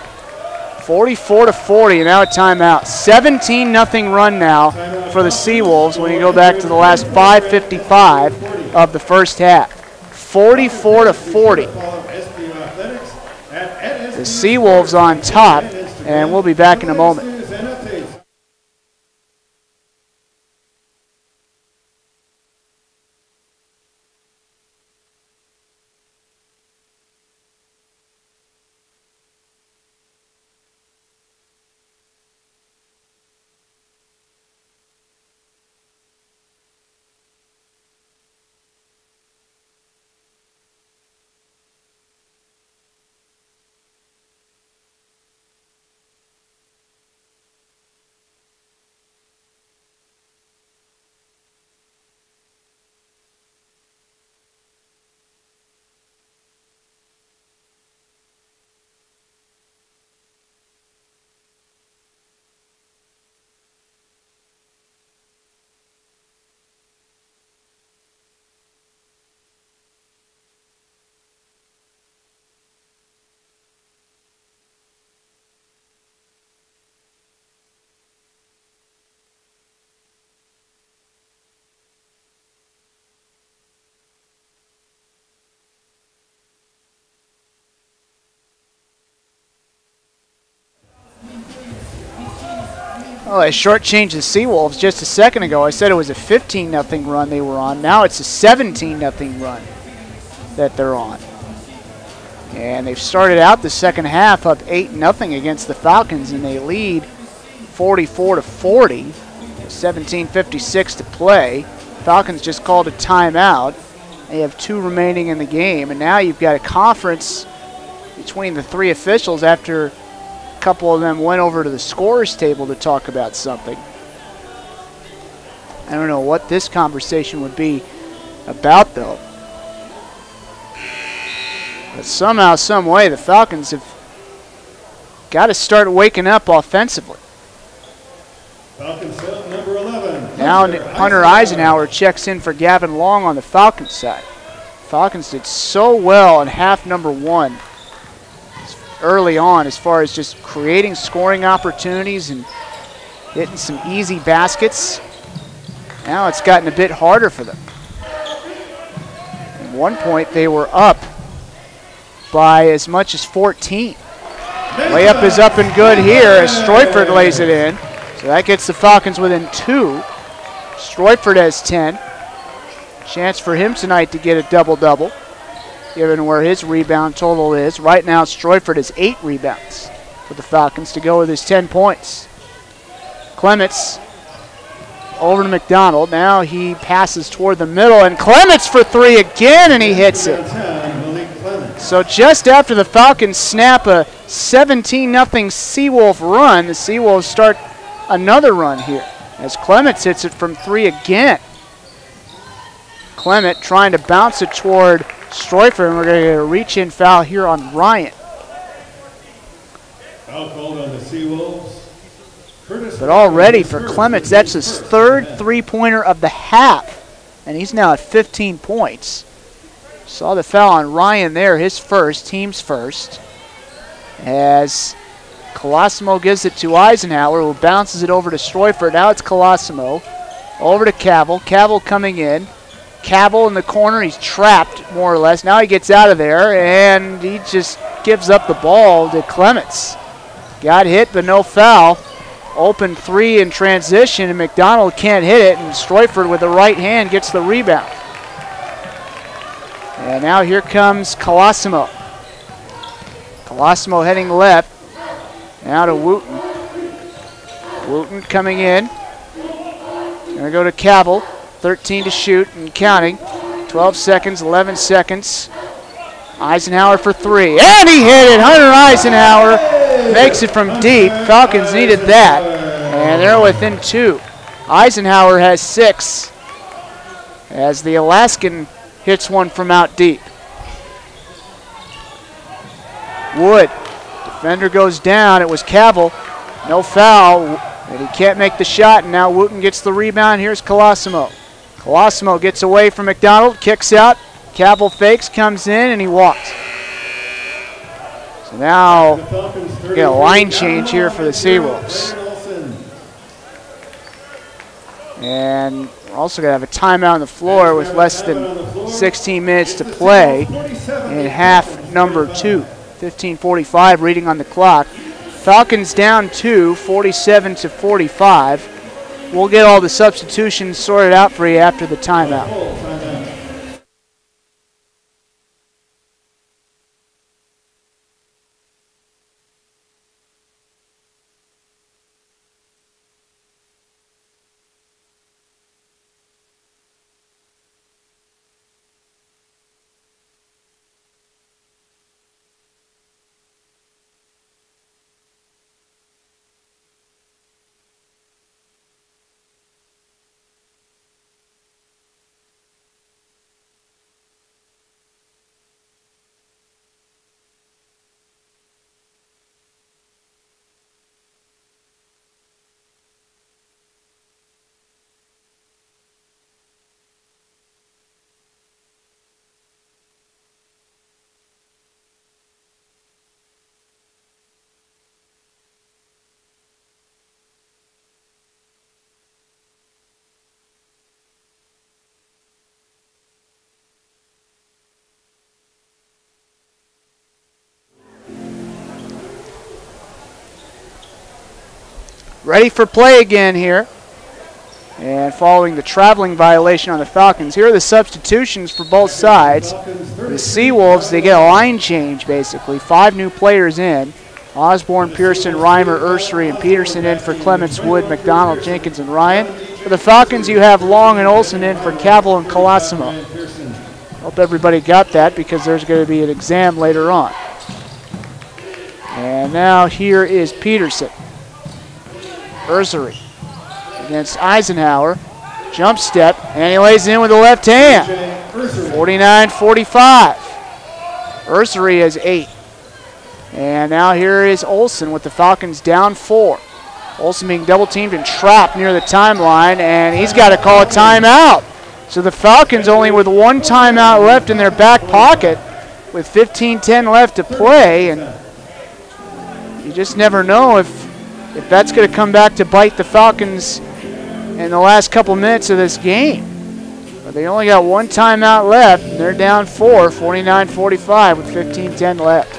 44-40, and now a timeout. 17-0 run now for the Seawolves when you go back to the last 5:55 of the first half. 44-40. The Seawolves on top, and we'll be back in a moment. Well, I shortchanged the Seawolves just a second ago. I said it was a 15-0 run they were on. Now it's a 17-0 run that they're on. And they've started out the second half up 8-0 against the Falcons, and they lead 44-40. 17:56 to play. Falcons just called a timeout. They have 2 remaining in the game, and now you've got a conference between the 3 officials after a couple of them went over to the scorers table to talk about something. I don't know what this conversation would be about, though. But somehow, some way, the Falcons have got to start waking up offensively. Falcons number 11. Now Hunter Eisenhower checks in for Gavin Long on the Falcons side. Falcons did so well in half number 1 early on as far as just creating scoring opportunities and hitting some easy baskets. Now it's gotten a bit harder for them. At one point they were up by as much as 14. Layup is up and good here as Stroyford lays it in. So that gets the Falcons within 2. Stroyford has 10. Chance for him tonight to get a double-double, given where his rebound total is. Right now, Stroyford has 8 rebounds for the Falcons to go with his 10 points. Clements over to McDonald. Now he passes toward the middle, and Clements for 3 again, and he hits it. So just after the Falcons snap a 17-0 Seawolf run, the Seawolves start another run here as Clements hits it from 3 again. Clement trying to bounce it toward Stroyford, and we're going to get a reach-in foul here on Ryan. Foul called on the Seawolves. But already for Clements, that's his 3rd three-pointer of the half, and he's now at 15 points. Saw the foul on Ryan there, his first, team's first, as Colosimo gives it to Eisenhower, who bounces it over to Streufert. Now it's Colosimo. Over to Cavill. Cavill coming in. Cavill in the corner. He's trapped, more or less. Now he gets out of there, and he just gives up the ball to Clements. Got hit, but no foul. Open three in transition, and McDonald can't hit it, and Streufert with the right hand gets the rebound. And now here comes Colosimo. Colosimo heading left. Now to Wooten. Wooten coming in. Gonna go to Cavill. 13 to shoot and counting. 12 seconds, 11 seconds. Eisenhower for three. And he hit it! Hunter Eisenhower makes it from deep. Falcons needed that. And they're within two. Eisenhower has 6 as the Alaskan hits one from out deep. Wood. Defender goes down. It was Cavill. No foul. And he can't make the shot. And now Wooten gets the rebound. Here's Colosimo. Colosimo gets away from McDonald. Kicks out. Cavill fakes. Comes in. And he walks. So now get a line change here for the Seawolves. And we're also going to have a timeout on the floor with less than 16 minutes to play in half number 2. 15:45 reading on the clock. Falcons down 2, 47 to 45. We'll get all the substitutions sorted out for you after the timeout. Ready for play again here. And following the traveling violation on the Falcons, here are the substitutions for both sides. The Seawolves, they get a line change basically. 5 new players in. Osborne, Pearson, Reimer, Ursery, and Peterson in for Clements, Wood, McDonald, Jenkins, and Ryan. For the Falcons, you have Long and Olsen in for Cavill and Colosimo. Hope everybody got that because there's going to be an exam later on. And now here is Peterson. Ursery against Eisenhower. Jump step, and he lays in with the left hand. 49-45. Ursery has 8. And now here is Olsen with the Falcons down 4. Olsen being double teamed and trapped near the timeline, and he's got to call a timeout. So the Falcons only with 1 timeout left in their back pocket with 15:10 left to play, and you just never know if that's going to come back to bite the Falcons in the last couple minutes of this game. But they only got 1 timeout left, and they're down 4, 49-45 with 15:10 left.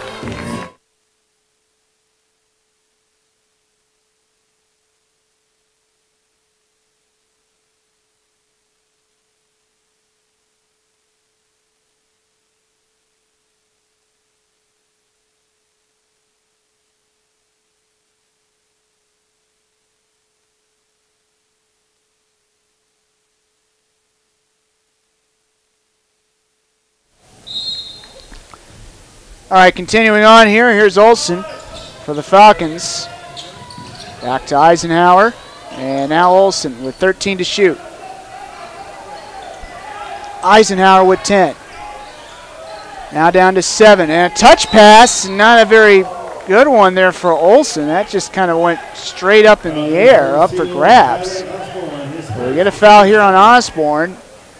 All right, continuing on here, here's Olsen for the Falcons. Back to Eisenhower, and now Olsen with 13 to shoot. Eisenhower with 10. Now down to 7, and a touch pass, not a very good one there for Olsen. That just kind of went straight up in the air, up for grabs. So we get a foul here on Osborne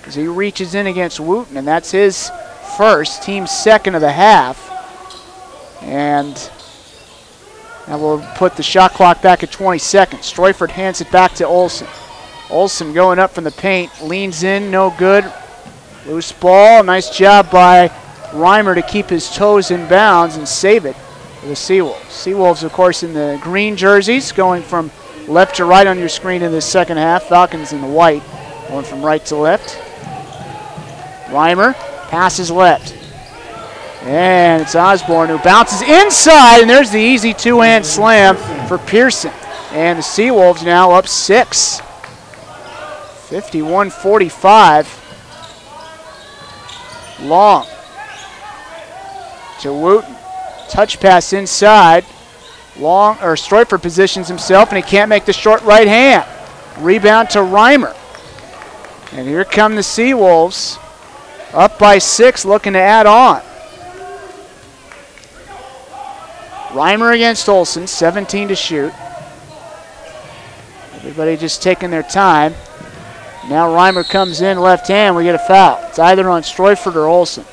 as he reaches in against Wooten, and that's his first, team second of the half. And And we'll put the shot clock back at 20 seconds. Stroifert hands it back to Olsen. Olsen going up from the paint, leans in, no good. Loose ball, nice job by Reimer to keep his toes in bounds and save it for the Seawolves. Seawolves, of course, in the green jerseys, going from left to right on your screen in the second half. Falcons in the white, going from right to left. Reimer passes left. And it's Osborne who bounces inside, and there's the easy two-hand slam for Pearson. And the Seawolves now up 6. 51-45. Long to Wooten. Touch pass inside. Stroifert positions himself, and he can't make the short right hand. Rebound to Reimer. And here come the Seawolves. Up by 6, looking to add on. Reimer against Olsen, 17 to shoot. Everybody just taking their time. Now Reimer comes in left hand, we get a foul. It's either on Stroifert or Olsen.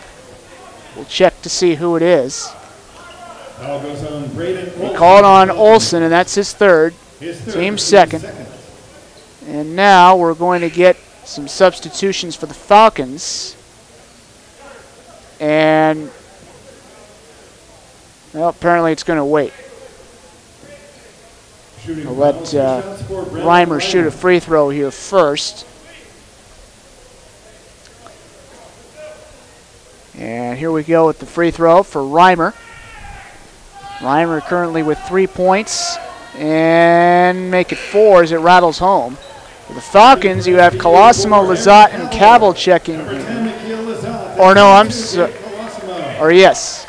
We'll check to see who it is. Foul goes on Braden Olsen. They called on Olsen, and that's his third. Team second. And now we're going to get some substitutions for the Falcons. And well, apparently it's going to wait. We'll let Reimer shoot a free throw here first. And here we go with the free throw for Reimer. Reimer currently with 3 points. And make it 4 as it rattles home. For the Falcons, you have Colosimo, Lazat, and Cabell checking in. Or no, I'm sorry. Or yes.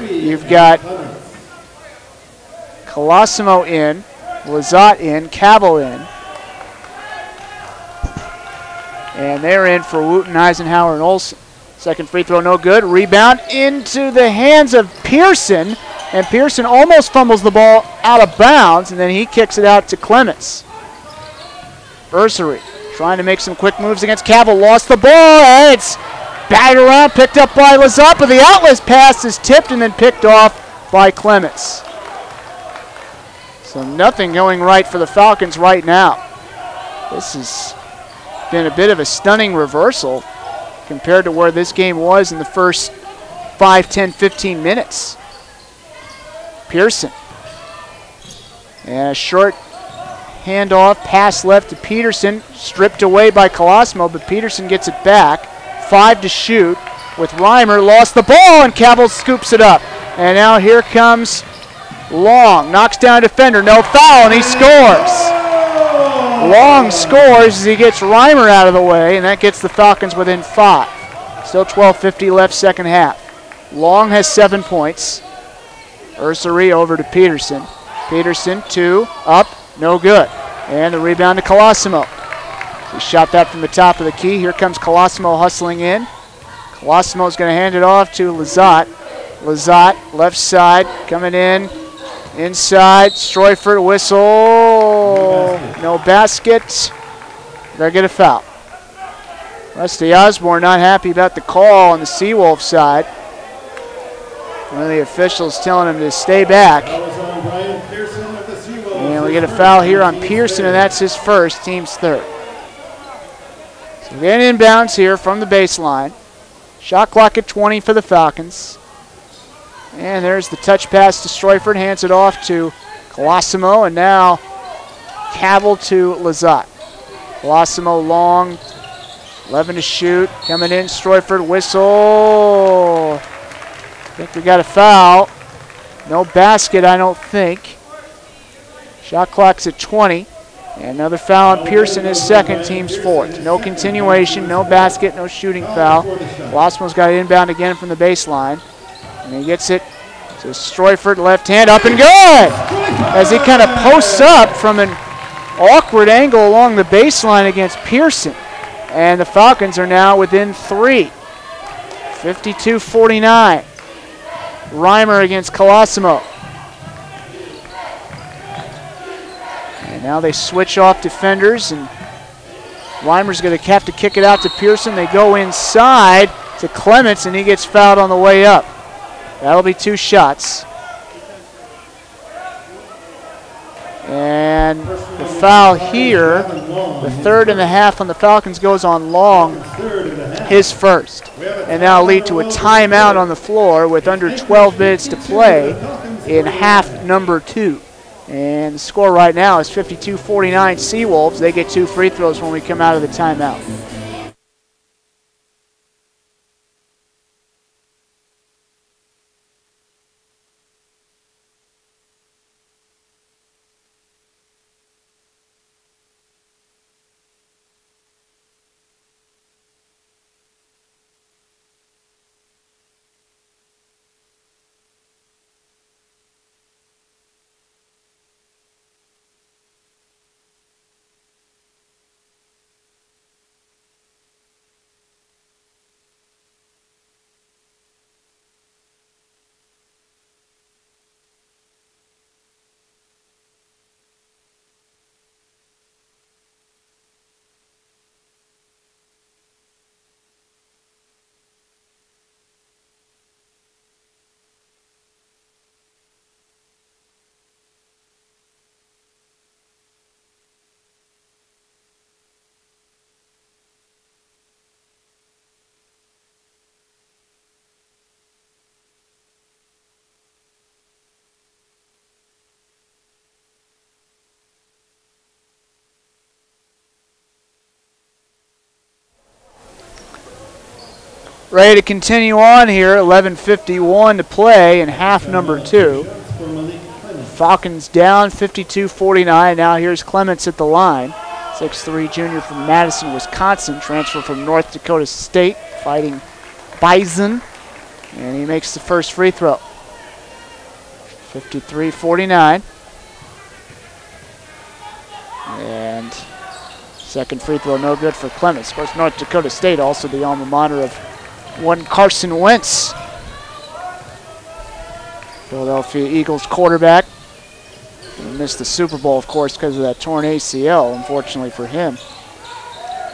You've got Colosimo in, Lazat in, Cabell in. And they're in for Wooten, Eisenhower, and Olsen. Second free throw, no good. Rebound into the hands of Pearson. And Pearson almost fumbles the ball out of bounds, and then he kicks it out to Clements. Ursery trying to make some quick moves against Cabell. Lost the ball, and it's batted around, picked up by Lazat, but the outlet pass is tipped and then picked off by Clements. So nothing going right for the Falcons right now. This has been a bit of a stunning reversal compared to where this game was in the first 5, 10, 15 minutes. Pearson. And a short handoff, pass left to Peterson, stripped away by Colosimo, but Peterson gets it back. 5 to shoot with Reimer, lost the ball, and Cabell scoops it up. And now here comes Long, knocks down a defender, no foul, and he scores. Long scores as he gets Reimer out of the way, and that gets the Falcons within 5. Still 12:50 left second half. Long has 7 points. Ursery over to Peterson. Peterson, 2, up, no good. And the rebound to Colosimo. He shot that from the top of the key. Here comes Colosimo hustling in. Colosimo's going to hand it off to Lazat. Lazat, left side, coming in. Inside, Stroifert, whistle. No basket. They'll get a foul. Rusty Osborne not happy about the call on the Seawolf side. One of the officials telling him to stay back. And we get a foul here on Pearson, and that's his first, team's third. So we get inbounds here from the baseline. Shot clock at 20 for the Falcons. And there's the touch pass to Stroifert, hands it off to Colosimo, and now Cabell to Lazat. Colosimo long, 11 to shoot, coming in, Stroifert, whistle. I think we got a foul. No basket, I don't think. Shot clock's at 20. And another foul on Pearson, his second, team's fourth. No continuation, no basket, no shooting foul. Colosimo's got it inbound again from the baseline. And he gets it to Stroifert, left hand, up and good! As he kind of posts up from an awkward angle along the baseline against Pearson. And the Falcons are now within 3. 52-49. Reimer against Colosimo. And now they switch off defenders, and Reimer's going to have to kick it out to Pearson. They go inside to Clements, and he gets fouled on the way up. That'll be 2 shots. And the foul here, the 3rd and a half on the Falcons, goes on Long, his first. And that'll lead to a timeout on the floor with under 12 minutes to play in half number 2. And the score right now is 52-49 Seawolves. They get 2 free throws when we come out of the timeout. Ready to continue on here, 11:51 to play in half number 2. Falcons down 52-49. Now here's Clements at the line. 6'3" junior from Madison, Wisconsin, transfer from North Dakota State, fighting Bison. And he makes the first free throw. 53-49. And second free throw no good for Clements. Of course, North Dakota State also the alma mater of one Carson Wentz, Philadelphia Eagles quarterback. He missed the Super Bowl, of course, because of that torn ACL, unfortunately for him.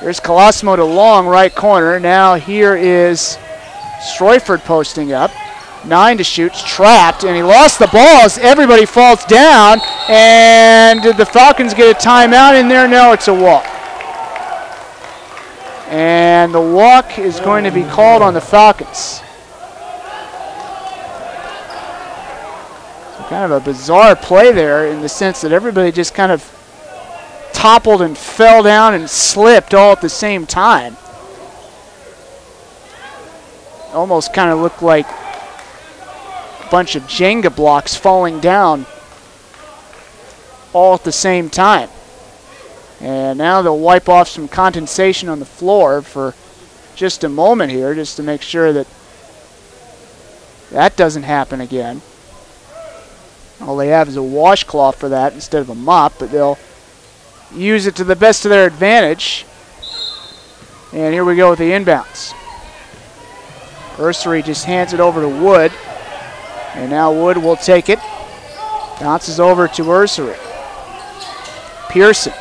Here's Colosimo to Long, right corner. Now here is Stroyford posting up. 9 to shoot, trapped, and he lost the ball as everybody falls down. And did the Falcons get a timeout in there? No, it's a walk. And the walk is going to be called on the Falcons. So kind of a bizarre play there in the sense that everybody just kind of toppled and fell down and slipped all at the same time. Almost kind of looked like a bunch of Jenga blocks falling down all at the same time. And now they'll wipe off some condensation on the floor for just a moment here, just to make sure that that doesn't happen again. All they have is a washcloth for that instead of a mop, but they'll use it to the best of their advantage. And here we go with the inbounds. Ursery just hands it over to Wood. And now Wood will take it. Bounces over to Ursery. Pearson.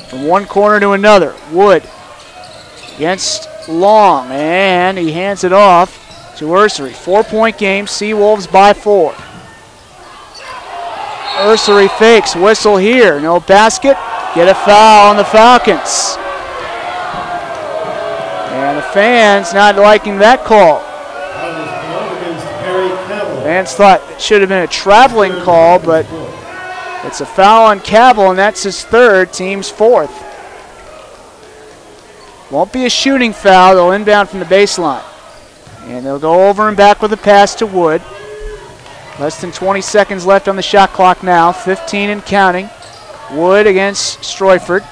From one corner to another, Wood against Long, and he hands it off to Ursery. 4-point game, Seawolves by 4. Ursery fakes, whistle here, no basket, get a foul on the Falcons. And the fans not liking that call. Fans thought it should have been a traveling call, but it's a foul on Cavill, and that's his 3rd, team's 4th. Won't be a shooting foul. They'll inbound from the baseline. And they'll go over and back with a pass to Wood. Less than 20 seconds left on the shot clock now. 15 and counting. Wood against Stroyford.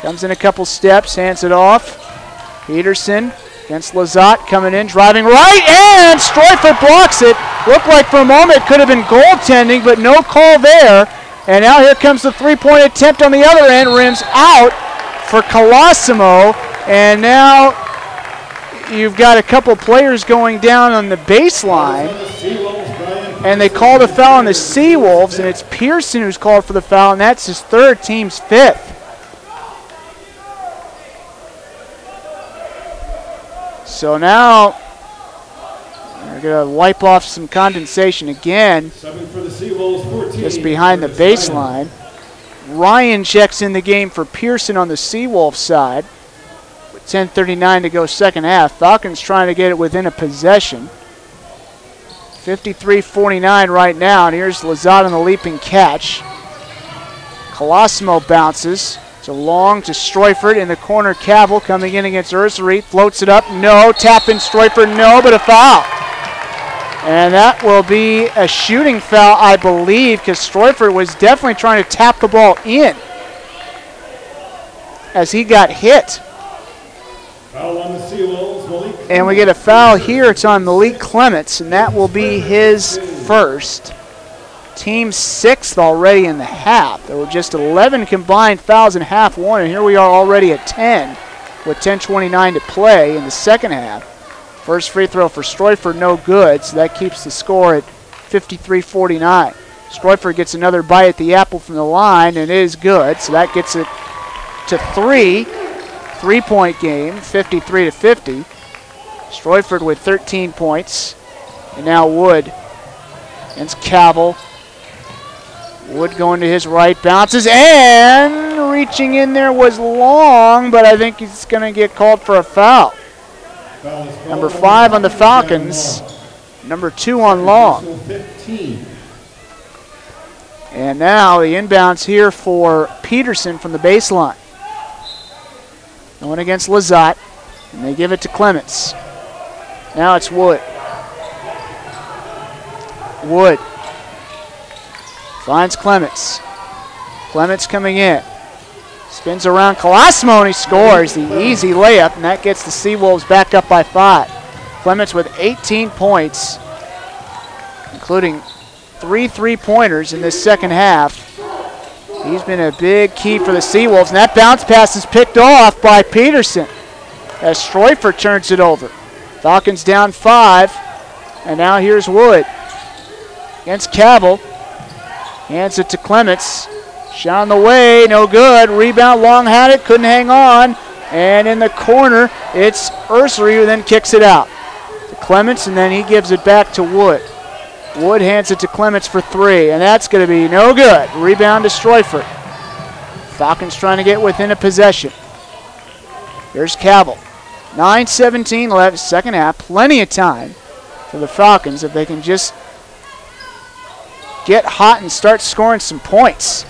Comes in a couple steps, hands it off. Peterson against Lazat, coming in, driving right, and Stroyford blocks it. Looked like for a moment it could have been goaltending, but no call there. And now here comes the three-point attempt on the other end. Rims out for Colosimo. And now you've got a couple players going down on the baseline. And they call the foul on the Seawolves. And it's Pearson who's called for the foul. And that's his 3rd, team's 5th. So now we're going to wipe off some condensation again, just behind the baseline. Ryan checks in the game for Pearson on the Seawolves side. With 10:39 to go second half. Falcons trying to get it within a possession. 53-49 right now, and here's Lazat on the leaping catch. Colosimo bounces. It's a long to Stroifert in the corner. Cavill coming in against Ursery. Floats it up. No. Tap in Stroifert. No, but a foul. And that will be a shooting foul, I believe, because Stroifert was definitely trying to tap the ball in as he got hit. Foul on the Seawolves, Malik. And we get a foul here. It's on Malik Clements, and that will be his first. Team 6th already in the half. There were just 11 combined fouls in half one, and here we are already at 10 with 10:29 to play in the second half. First free throw for Stroifert, no good, so that keeps the score at 53-49. Stroifert gets another bite at the apple from the line, and it is good, so that gets it to 3. Three-point game, 53-50. Stroifert with 13 points, and now Wood against Cavill. Wood going to his right, bounces, and reaching in there was Long, but I think he's going to get called for a foul. Number 5 on the Falcons, number 2 on Long. And now the inbounds here for Peterson from the baseline. Going against Lazat, and they give it to Clements. Now it's Wood. Wood finds Clements. Clements coming in. Spins around Colosimo, and he scores the easy layup, and that gets the Seawolves back up by 5. Clements with 18 points, including 3 3-pointers in this second half. He's been a big key for the Seawolves, and that bounce pass is picked off by Peterson as Stroifert turns it over. Falcons down 5, and now here's Wood against Cavill. Hands it to Clements. Shot on the way, no good. Rebound, Long had it, couldn't hang on. And in the corner, it's Ursery who then kicks it out to Clements, and then he gives it back to Wood. Wood hands it to Clements for 3, and that's going to be no good. Rebound to Stroifert. Falcons trying to get within a possession. Here's Cavill. 9:17 left, second half. Plenty of time for the Falcons if they can just get hot and start scoring some points.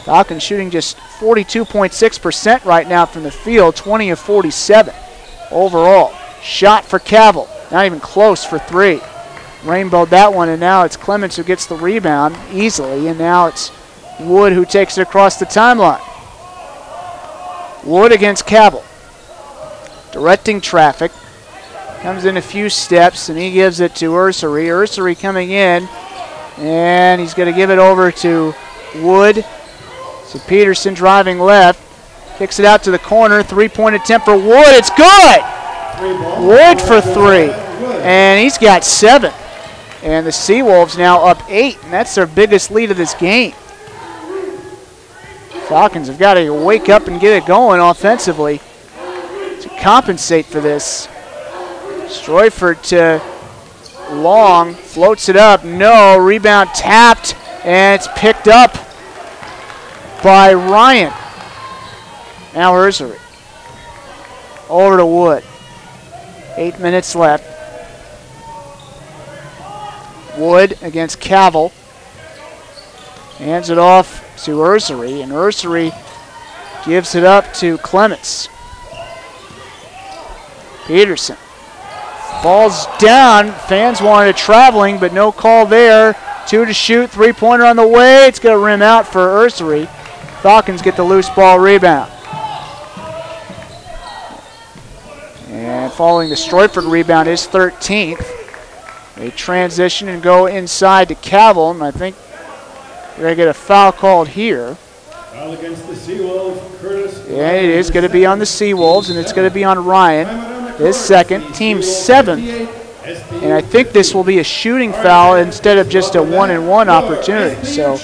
Falcons shooting just 42.6% right now from the field, 20 of 47 overall. Shot for Cavill, not even close for 3. Rainbowed that one, and now it's Clements who gets the rebound easily, and now it's Wood who takes it across the timeline. Wood against Cavill. Directing traffic. Comes in a few steps, and he gives it to Ursery. Ursery coming in, and he's going to give it over to Wood. So Peterson driving left. Kicks it out to the corner. 3-point attempt for Wood. It's good! Wood for 3. And he's got 7. And the Seawolves now up 8, and that's their biggest lead of this game. Falcons have got to wake up and get it going offensively to compensate for this. Stroifert to Long, floats it up, no, rebound tapped, and it's picked up by Ryan. Now Ursery. Over to Wood. 8 minutes left. Wood against Cavill. Hands it off to Ursery, and Ursery gives it up to Clements. Peterson. Ball's down. Fans wanted it traveling, but no call there. 2 to shoot. 3-pointer on the way. It's going to rim out for Ursery. Falcons get the loose ball rebound. And following the Stroifert rebound is 13th. They transition and go inside to Cavill, and I think we're going to get a foul called here. Foul against the Seawolves, Curtis. Yeah, it is going to be on the Seawolves, and it's going to be on Ryan. His second, team 7th. And I think this will be a shooting foul instead of just a 1-and-1 opportunity. So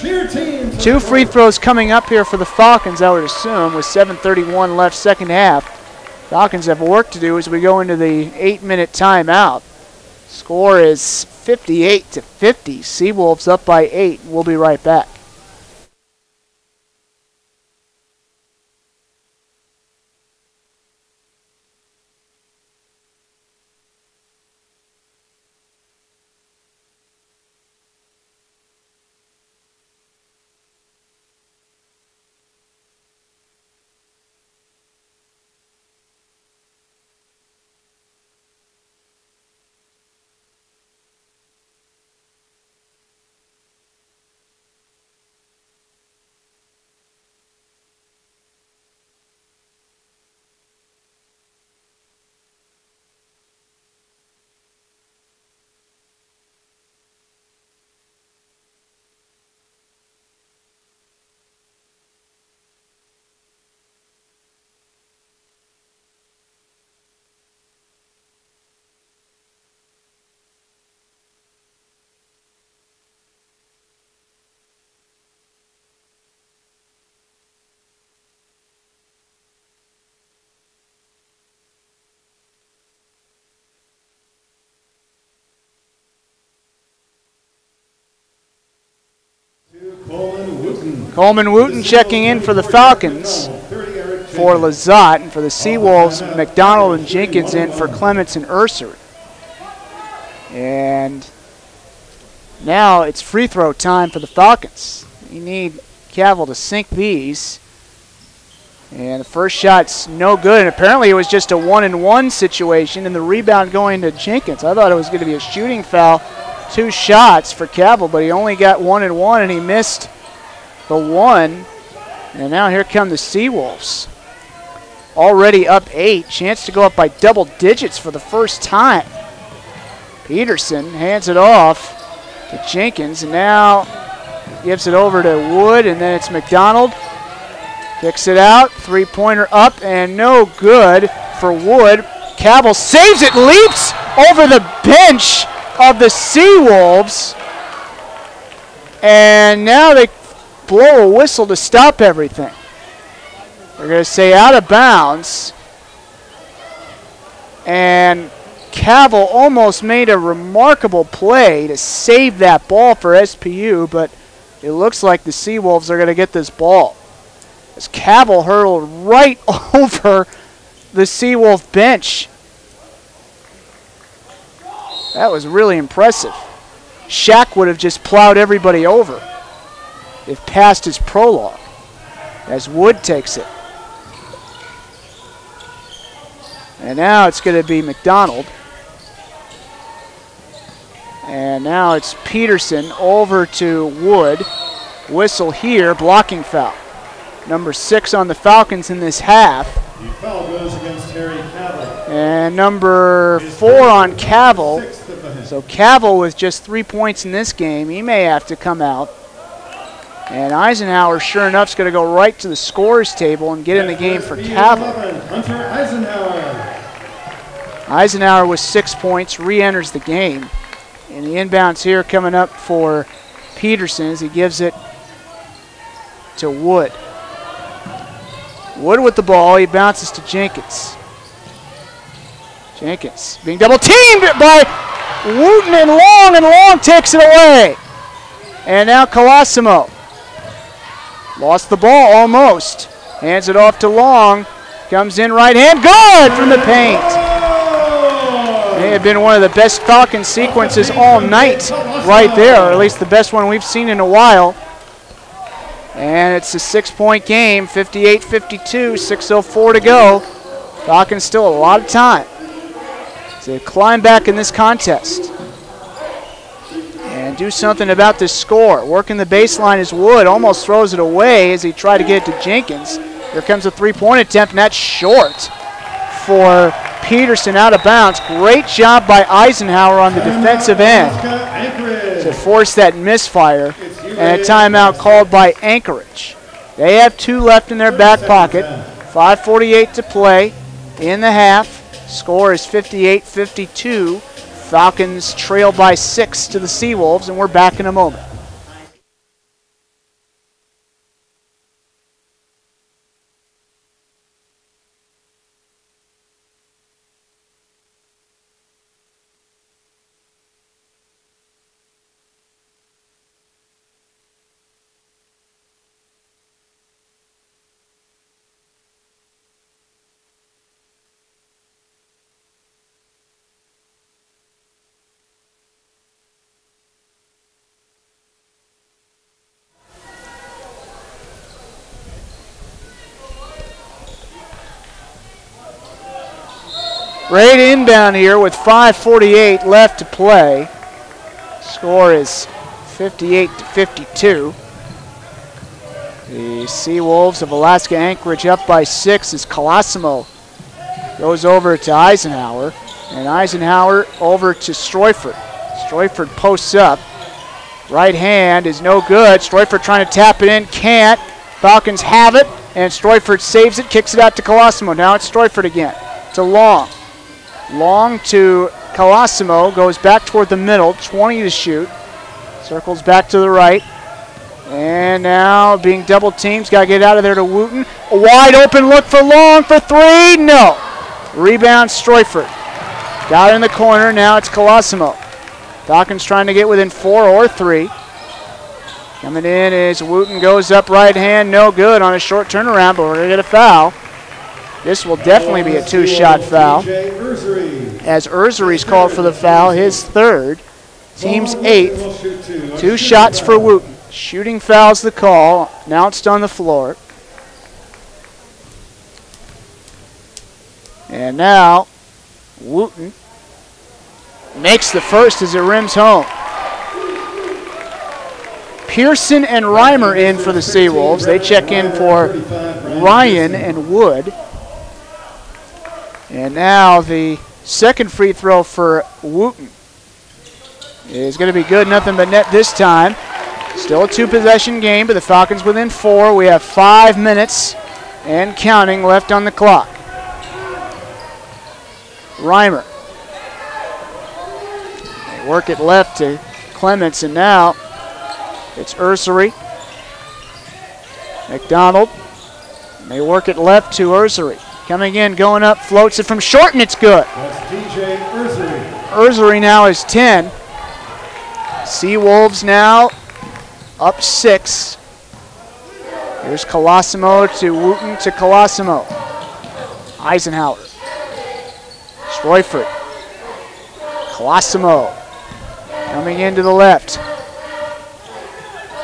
2 free throws coming up here for the Falcons, I would assume, with 7:31 left second half. Falcons have work to do as we go into the 8-minute timeout. Score is 58-50. Seawolves up by 8. We'll be right back. Coleman Wooten checking in for the Falcons for Lizotte, and for the Seawolves, McDonald and Jenkins in for Clements and Urser. And now it's free throw time for the Falcons. You need Cavill to sink these. And the first shot's no good, and apparently it was just a 1-and-1 situation, and the rebound going to Jenkins. I thought it was going to be a shooting foul, 2 shots for Cavill, but he only got 1-and-1, and he missed the one. And now here come the Seawolves. Already up 8, chance to go up by double digits for the first time. Peterson hands it off to Jenkins, and now gives it over to Wood, and then it's McDonald. Kicks it out, 3-pointer up, and no good for Wood. Cavill saves it, leaps over the bench of the Seawolves, and now they blow a whistle to stop everything. They're going to say out of bounds, and Cavill almost made a remarkable play to save that ball for SPU, but it looks like the Seawolves are going to get this ball, as Cavill hurled right over the Seawolf bench. That was really impressive. Shaq would have just plowed everybody over if past his prologue, as Wood takes it. And now it's going to be McDonald. And now it's Peterson over to Wood. Whistle here, blocking foul. Number 6 on the Falcons in this half. The foul goes against Harry Cavill. And number 4 on Cavill. So Cavill with just 3 points in this game, he may have to come out. And Eisenhower, sure enough, is going to go right to the scorers table and get in the game for Cavill. Hunter Eisenhower. Eisenhower with 6 points, re-enters the game. And the inbounds here coming up for Peterson as he gives it to Wood. Wood with the ball, he bounces to Jenkins. Jenkins being double teamed by Wooten, and Long takes it away. And now Colosimo. Lost the ball almost. Hands it off to Long. Comes in right hand, good from the paint. May have been one of the best Falcon sequences all night right there, or at least the best one we've seen in a while. And it's a 6-point game, 58-52, 6:04 to go. Falcons still a lot of time to climb back in this contest and do something about this score. Working the baseline is Wood, almost throws it away as he tried to get it to Jenkins. Here comes a 3-point attempt, and that's short for Peterson, out of bounds. Great job by Eisenhower on the defensive end to force that misfire, and a timeout called by Anchorage. They have 2 left in their back pocket. 5:48 to play in the half. Score is 58-52. Falcons trail by 6 to the Seawolves, and we're back in a moment. Great inbound here with 5:48 left to play. Score is 58-52. The Seawolves of Alaska Anchorage up by 6 as Colosimo goes over to Eisenhower. And Eisenhower over to Stroifert. Stroifert posts up. Right hand is no good. Stroifert trying to tap it in, can't. Falcons have it, and Stroifert saves it, kicks it out to Colosimo. Now it's Stroifert again to Long. Long to Colosimo, goes back toward the middle, 20 to shoot. Circles back to the right. And now being double teamed, got to get out of there to Wooten. A wide open look for Long for 3, no. Rebound Stroifert. Got it in the corner, now it's Colosimo. Falcons trying to get within 4 or 3. Coming in is Wooten, goes up right hand, no good on a short turnaround, but we're going to get a foul. This will definitely be a 2-shot foul, as Ursery's called for the foul, his third, team's 8th. 2 shots for Wooten. Shooting foul's the call, announced on the floor. And now Wooten makes the first as it rims home. Pearson and Reimer in for the Seawolves. They check in for Ryan and Wood. And now the second free throw for Wooten is going to be good, nothing but net this time. Still a 2-possession game, but the Falcons within 4. We have 5 minutes and counting left on the clock. Reimer. They work it left to Clements, and now it's Ursery. McDonald. And they work it left to Ursery. Coming in, going up, floats it from short, and it's good. That's DJ Ursery. Ursery now is 10. Seawolves now up 6. Here's Colosimo to Wooten to Colosimo. Eisenhower. Stroyford. Colosimo. Coming into the left.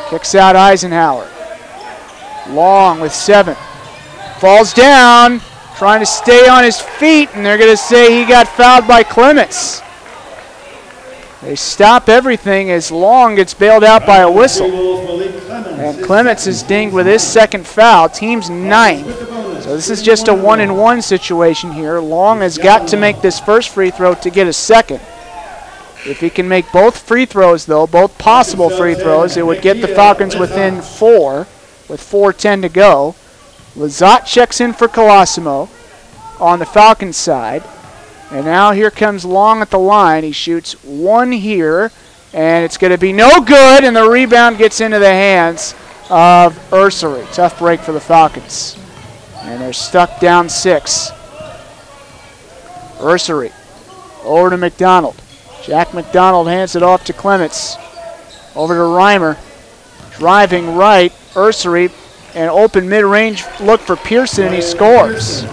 Kicks out Eisenhower. Long with 7. Falls down. Trying to stay on his feet, and they're going to say he got fouled by Clements. They stop everything as Long gets bailed out by a whistle. And Clements is dinged with his second foul. Team's 9th. So this is just a 1-and-1 situation here. Long has got to make this first free throw to get a second. If he can make both free throws, though, both possible free throws, it would get the Falcons within 4 with 4:10 to go. Lizotte checks in for Colosimo on the Falcons side. And now here comes Long at the line. He shoots 1 here, and it's going to be no good, and the rebound gets into the hands of Ursery. Tough break for the Falcons. And they're stuck down 6. Ursery over to McDonald. Jack McDonald hands it off to Clements. Over to Reimer. Driving right, Ursery. An open mid-range look for Pearson, and he scores.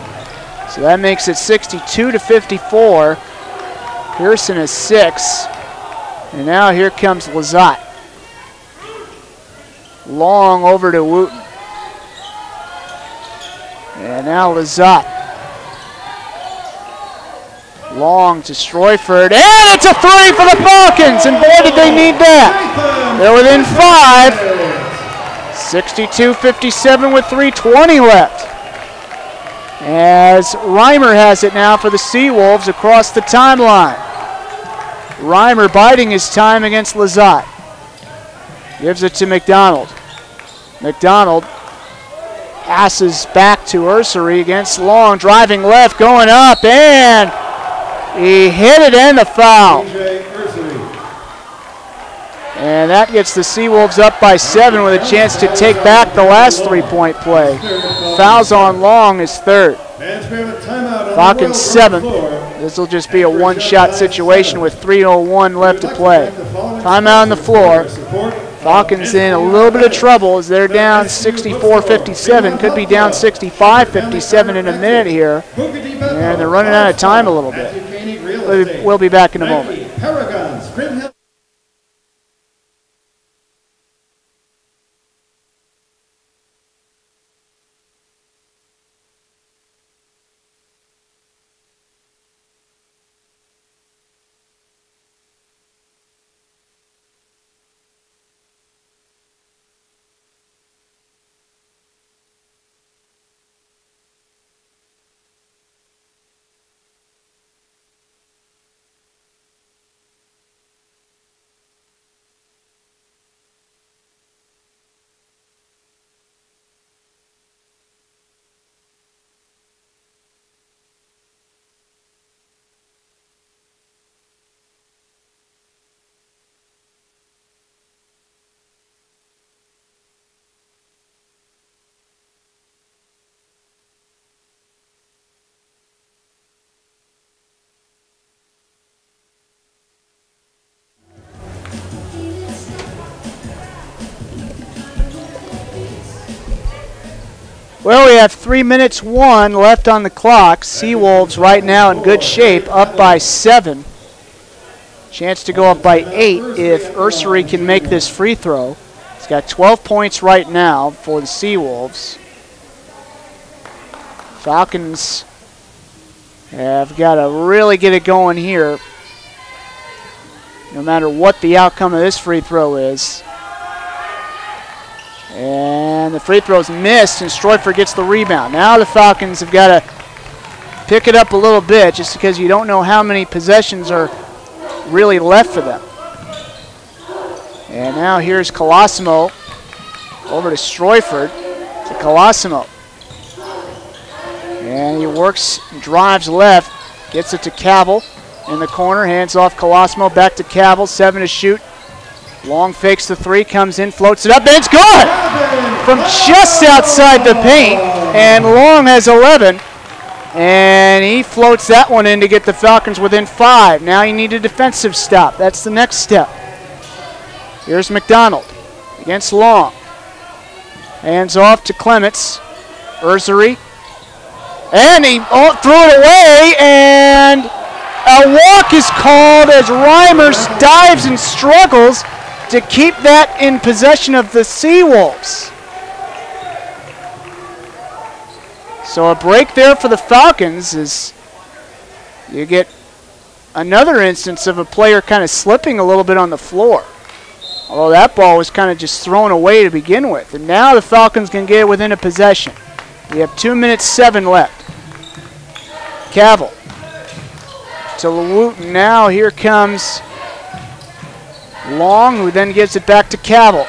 So that makes it 62-54. Pearson is 6. And now here comes Lizotte. Long over to Wooten. And now Lizotte. Long to Stroyford, and it's a 3 for the Falcons, and boy did they need that. They're within 5. 62-57 with 3:20 left. As Reimer has it now for the Seawolves across the timeline. Reimer biding his time against Lizotte. Gives it to McDonald. McDonald passes back to Ursery against Long, driving left, going up, and he hit it and the foul. And that gets the Seawolves up by 7 with a chance to take back the last 3-point play. Fouls on Long is 3rd. Falcons 7th. This will just be a 1-shot situation with 3:01 left to play. Timeout on the floor. Falcons in a little bit of trouble as they're down 64-57. Could be down 65-57 in a minute here. And they're running out of time a little bit. We'll be back in a moment. Well, we have 3 minutes 1 left on the clock. Seawolves right now in good shape, up by 7. Chance to go up by 8 if Ursery can make this free throw. He's got 12 points right now for the Seawolves. Falcons have got to really get it going here, no matter what the outcome of this free throw is. And the free throw's missed, and Stroyford gets the rebound. Now the Falcons have got to pick it up a little bit, just because you don't know how many possessions are really left for them. And now here's Colosimo over to Stroyford, to Colosimo. And he works, drives left, gets it to Cavill in the corner, hands off Colosimo, back to Cavill, 7 to shoot. Long fakes the 3, comes in, floats it up, and it's good! From just outside the paint, and Long has 11. And he floats that one in to get the Falcons within 5. Now you need a defensive stop. That's the next step. Here's McDonald against Long. Hands off to Clements. Ursery. And he threw it away, and a walk is called as Reimers dives and struggles to keep that in possession of the Seawolves. So a break there for the Falcons as you get another instance of a player kind of slipping a little bit on the floor. Although that ball was kind of just thrown away to begin with. And now the Falcons can get it within a possession. We have 2 minutes 7 left. Cavill to Wooten. Now here comes Long, who then gives it back to Cavill.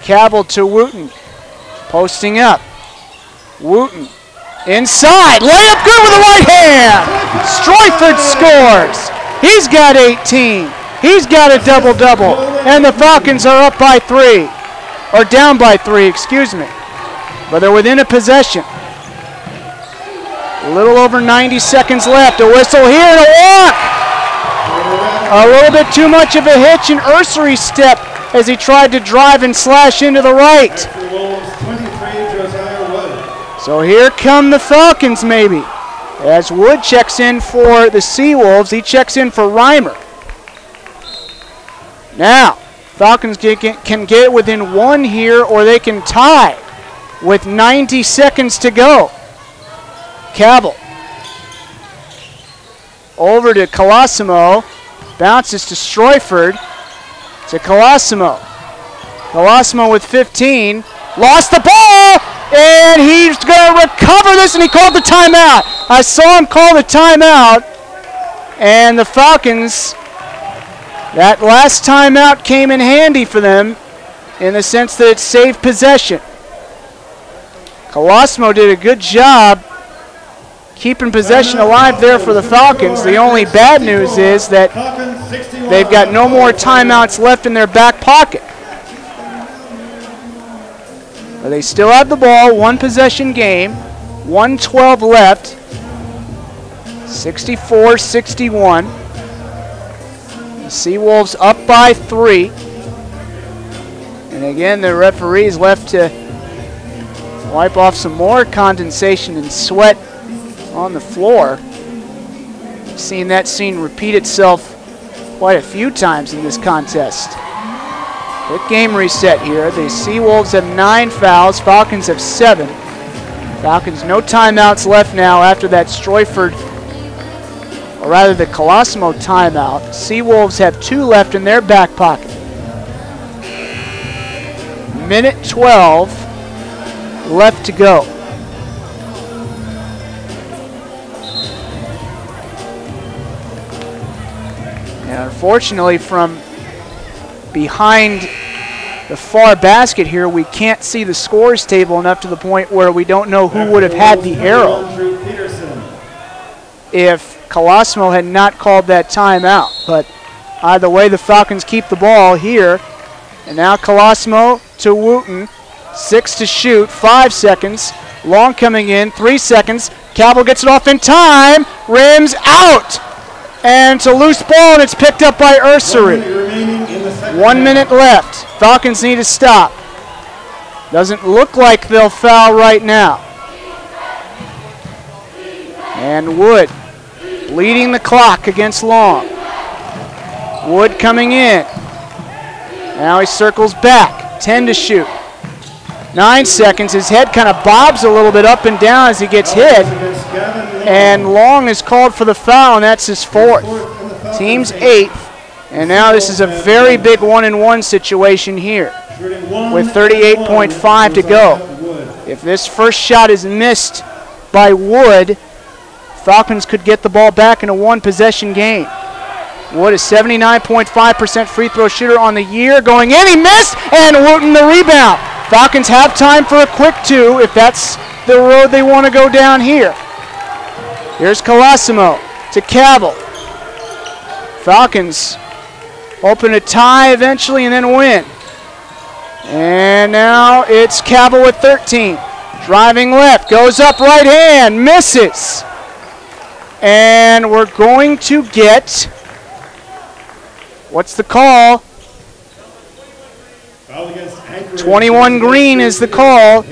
Cavill to Wooten. Posting up. Wooten inside. Layup good with the right hand. Stroyford scores. He's got 18. He's got a double-double. And the Falcons are up by 3. Or down by 3, excuse me. But they're within a possession. A little over 90 seconds left. A whistle here and a walk. A little bit too much of a hitch and Ursery step as he tried to drive and slash into the right. So here come the Falcons maybe. As Wood checks in for the Seawolves, he checks in for Reimer. Now, Falcons can get within 1 here, or they can tie with 90 seconds to go. Cavill over to Colosimo, bounces to Stroyford, to Colosimo. Colosimo with 15, lost the ball, and he's going to recover this, and he called the timeout. I saw him call the timeout, and the Falcons, that last timeout came in handy for them in the sense that it saved possession. Colosimo did a good job keeping possession alive there for the Falcons. The only bad news is that they've got no more timeouts left in their back pocket. But they still have the ball, 1 possession game, 1:12 left, 64-61. The Seawolves up by 3. And again, the referee's left to wipe off some more condensation and sweat on the floor. We've seen that scene repeat itself quite a few times in this contest. Quick game reset here. The Seawolves have 9 fouls. Falcons have 7. Falcons no timeouts left now after that Stroyford, or rather the Colosimo timeout. Seawolves have 2 left in their back pocket. Minute 12 left to go. And unfortunately, from behind the far basket here, we can't see the scores table enough to the point where we don't know who would have had the arrow if Colosimo had not called that timeout. But either way, the Falcons keep the ball here. And now Colosimo to Wooten. 6 to shoot, 5 seconds. Long coming in, 3 seconds. Cavill gets it off in time. Rims out. And it's a loose ball, and it's picked up by Ursery. 1 minute left. Falcons need to stop. Doesn't look like they'll foul right now. And Wood leading the clock against Long. Wood coming in. Now he circles back. 10 to shoot. 9 seconds. His head kind of bobs a little bit up and down as he gets hit. And Long is called for the foul, and that's his 4th. Team's 8th. And now this is a very big 1-and-1 situation here with 38.5 to go. If this first shot is missed by Wood, Falcons could get the ball back in a 1-possession game. Wood is 79.5% free throw shooter on the year. Going in, he missed, and Wooten the rebound. Falcons have time for a quick 2 if that's the road they want to go down here. Here's Colosimo to Cavill. Falcons hoping to tie eventually and then win. And now it's Cavill with 13. Driving left, goes up right hand, misses. And we're going to get, what's the call? 21 Green is the call.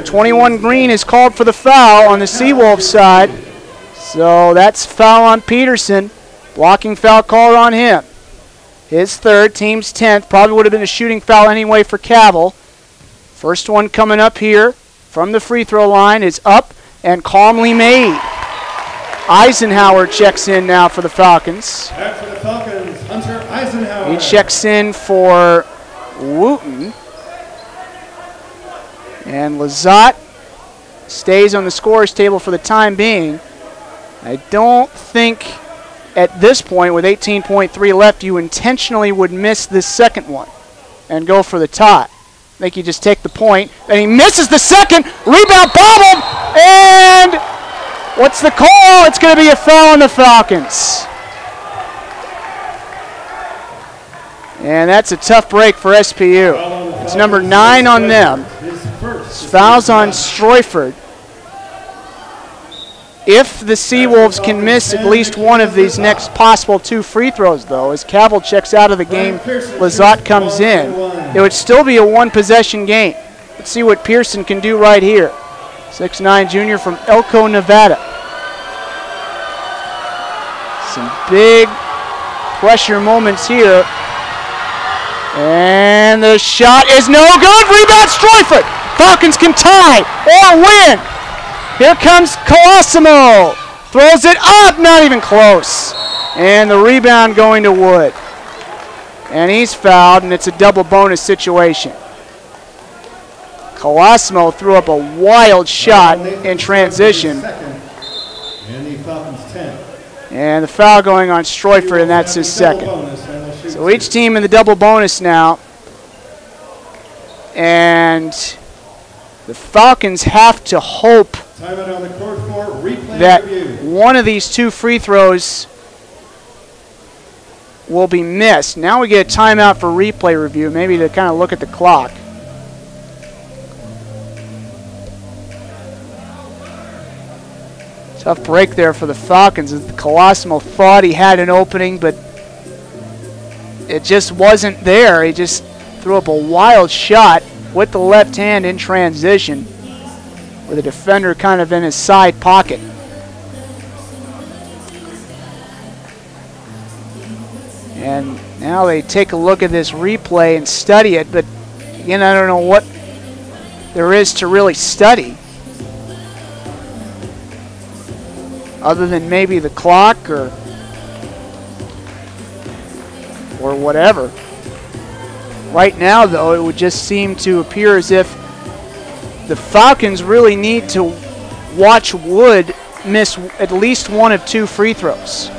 21 Green is called for the foul on the Seawolves side. So that's foul on Peterson. Blocking foul called on him. His 3rd, team's 10th. Probably would have been a shooting foul anyway for Cavill. First one coming up here from the free throw line is up and calmly made. Eisenhower checks in now for the Falcons. Back for the Falcons, Hunter Eisenhower. He checks in for Wooten. And Lazat stays on the scorer's table for the time being. I don't think at this point, with 18.3 left, you intentionally would miss this second one and go for the tie. I think you just take the point, and he misses the second. Rebound bobbled, and what's the call? It's going to be a foul on the Falcons. And that's a tough break for SPU. It's number 9 on them. Fouls on Stroyford. If the Seawolves can miss at least one of these next possible 2 free throws, though, as Cavill checks out of the game, Lazat comes in, it would still be a 1-possession game. Let's see what Pearson can do right here. 6'9" junior from Elko, Nevada. Some big pressure moments here. And the shot is no good. Rebound Stroyford. Falcons can tie or win. Here comes Colosimo. Throws it up, not even close. And the rebound going to Wood. And he's fouled, and it's a double bonus situation. Colosimo threw up a wild shot in transition. And the foul going on Stroyford, and that's his 2nd. So each team in the double bonus now. And the Falcons have to hope that one of these 2 free throws will be missed. Now we get a timeout for replay review, maybe to kind of look at the clock. Tough break there for the Falcons. Colosimo thought he had an opening, but it just wasn't there. He just threw up a wild shot with the left hand in transition, with a defender kind of in his side pocket. And now they take a look at this replay and study it, but again, I don't know what there is to really study, other than maybe the clock or whatever. Right now, though, it would just seem to appear as if the Falcons really need to watch Wood miss at least one of 2 free throws.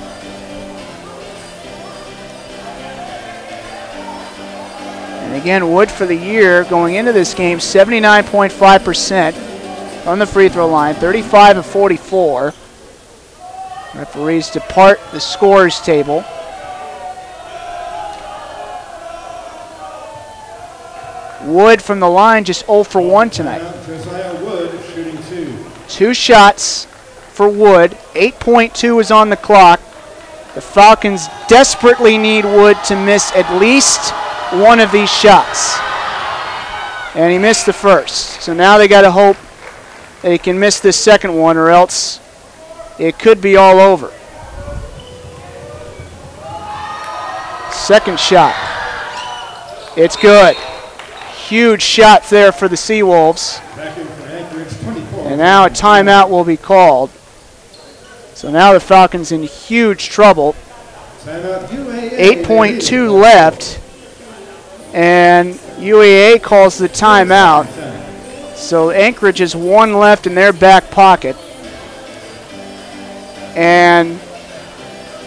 And again, Wood for the year going into this game, 79.5% on the free throw line, 35 of 44. Referees depart the scorers table. Wood from the line just 0 for 1 tonight. Wood shooting 2 shots for Wood. 8.2 is on the clock. The Falcons desperately need Wood to miss at least one of these shots. And he missed the first. So now they got to hope that he can miss this second one, or else it could be all over. Second shot. It's good. Huge shot there for the Seawolves. And now a timeout will be called. So now the Falcons in huge trouble. 8.2 left. And UAA calls the timeout. So Anchorage has one left in their back pocket. And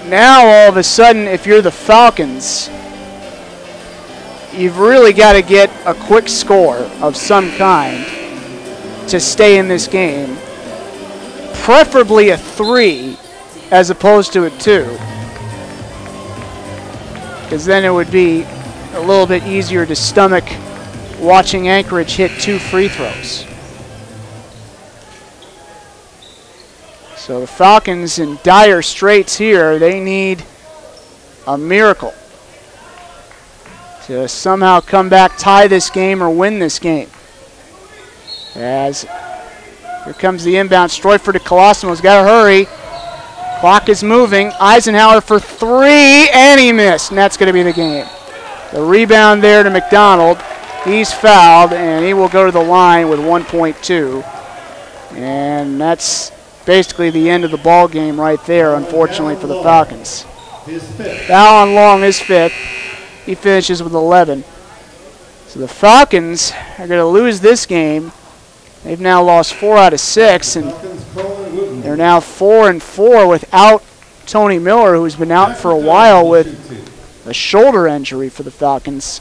now all of a sudden, if you're the Falcons, you've really got to get a quick score of some kind to stay in this game. Preferably a 3 as opposed to a 2. Because then it would be a little bit easier to stomach watching Anchorage hit 2 free throws. So the Falcons in dire straits here. They need a miracle to somehow come back, tie this game, or win this game. As here comes the inbound. Stroyford to Colosimo's got to hurry. Clock is moving. Eisenhower for 3, and he missed, and that's going to be the game. The rebound there to McDonald. He's fouled, and he will go to the line with 1.2. And that's basically the end of the ball game right there, unfortunately, for the Falcons. Foul on Long, his 5th. He finishes with 11. So the Falcons are going to lose this game. They've now lost 4 out of 6, and they're now 4-4 without Tony Miller, who's been out for a while with a shoulder injury for the Falcons.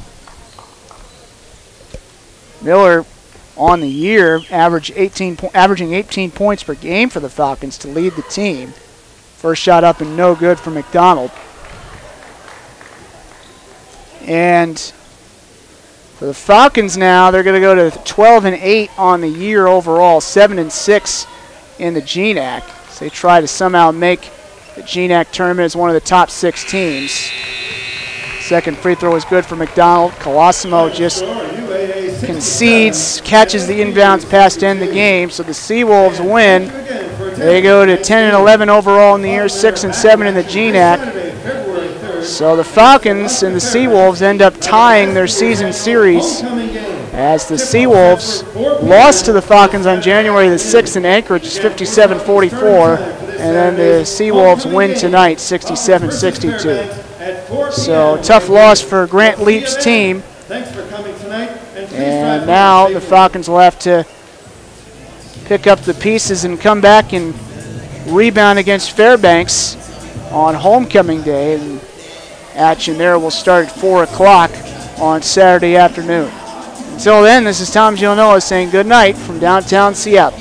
Miller on the year averaging 18 points per game for the Falcons to lead the team. First shot up and no good for McDonald. And for the Falcons now, they're going to go to 12-8 on the year overall, 7-6 in the GNAC. So they try to somehow make the GNAC tournament as one of the top 6 teams. Second free throw is good for McDonald. Colosimo just concedes, catches the inbounds pass to end the game. So the Seawolves win. They go to 10-11 overall in the year, 6-7 in the GNAC. So the Falcons and the Seawolves end up tying their season series, as the Seawolves lost to the Falcons on January the 6th in Anchorage, 57-44, and then the Seawolves win tonight, 67-62. So tough loss for Grant Leap's team. And now the Falcons will have to pick up the pieces and come back and rebound against Fairbanks on homecoming day. And action there will start at 4 o'clock on Saturday afternoon. Until then, this is Tom Gionola saying good night from downtown Seattle.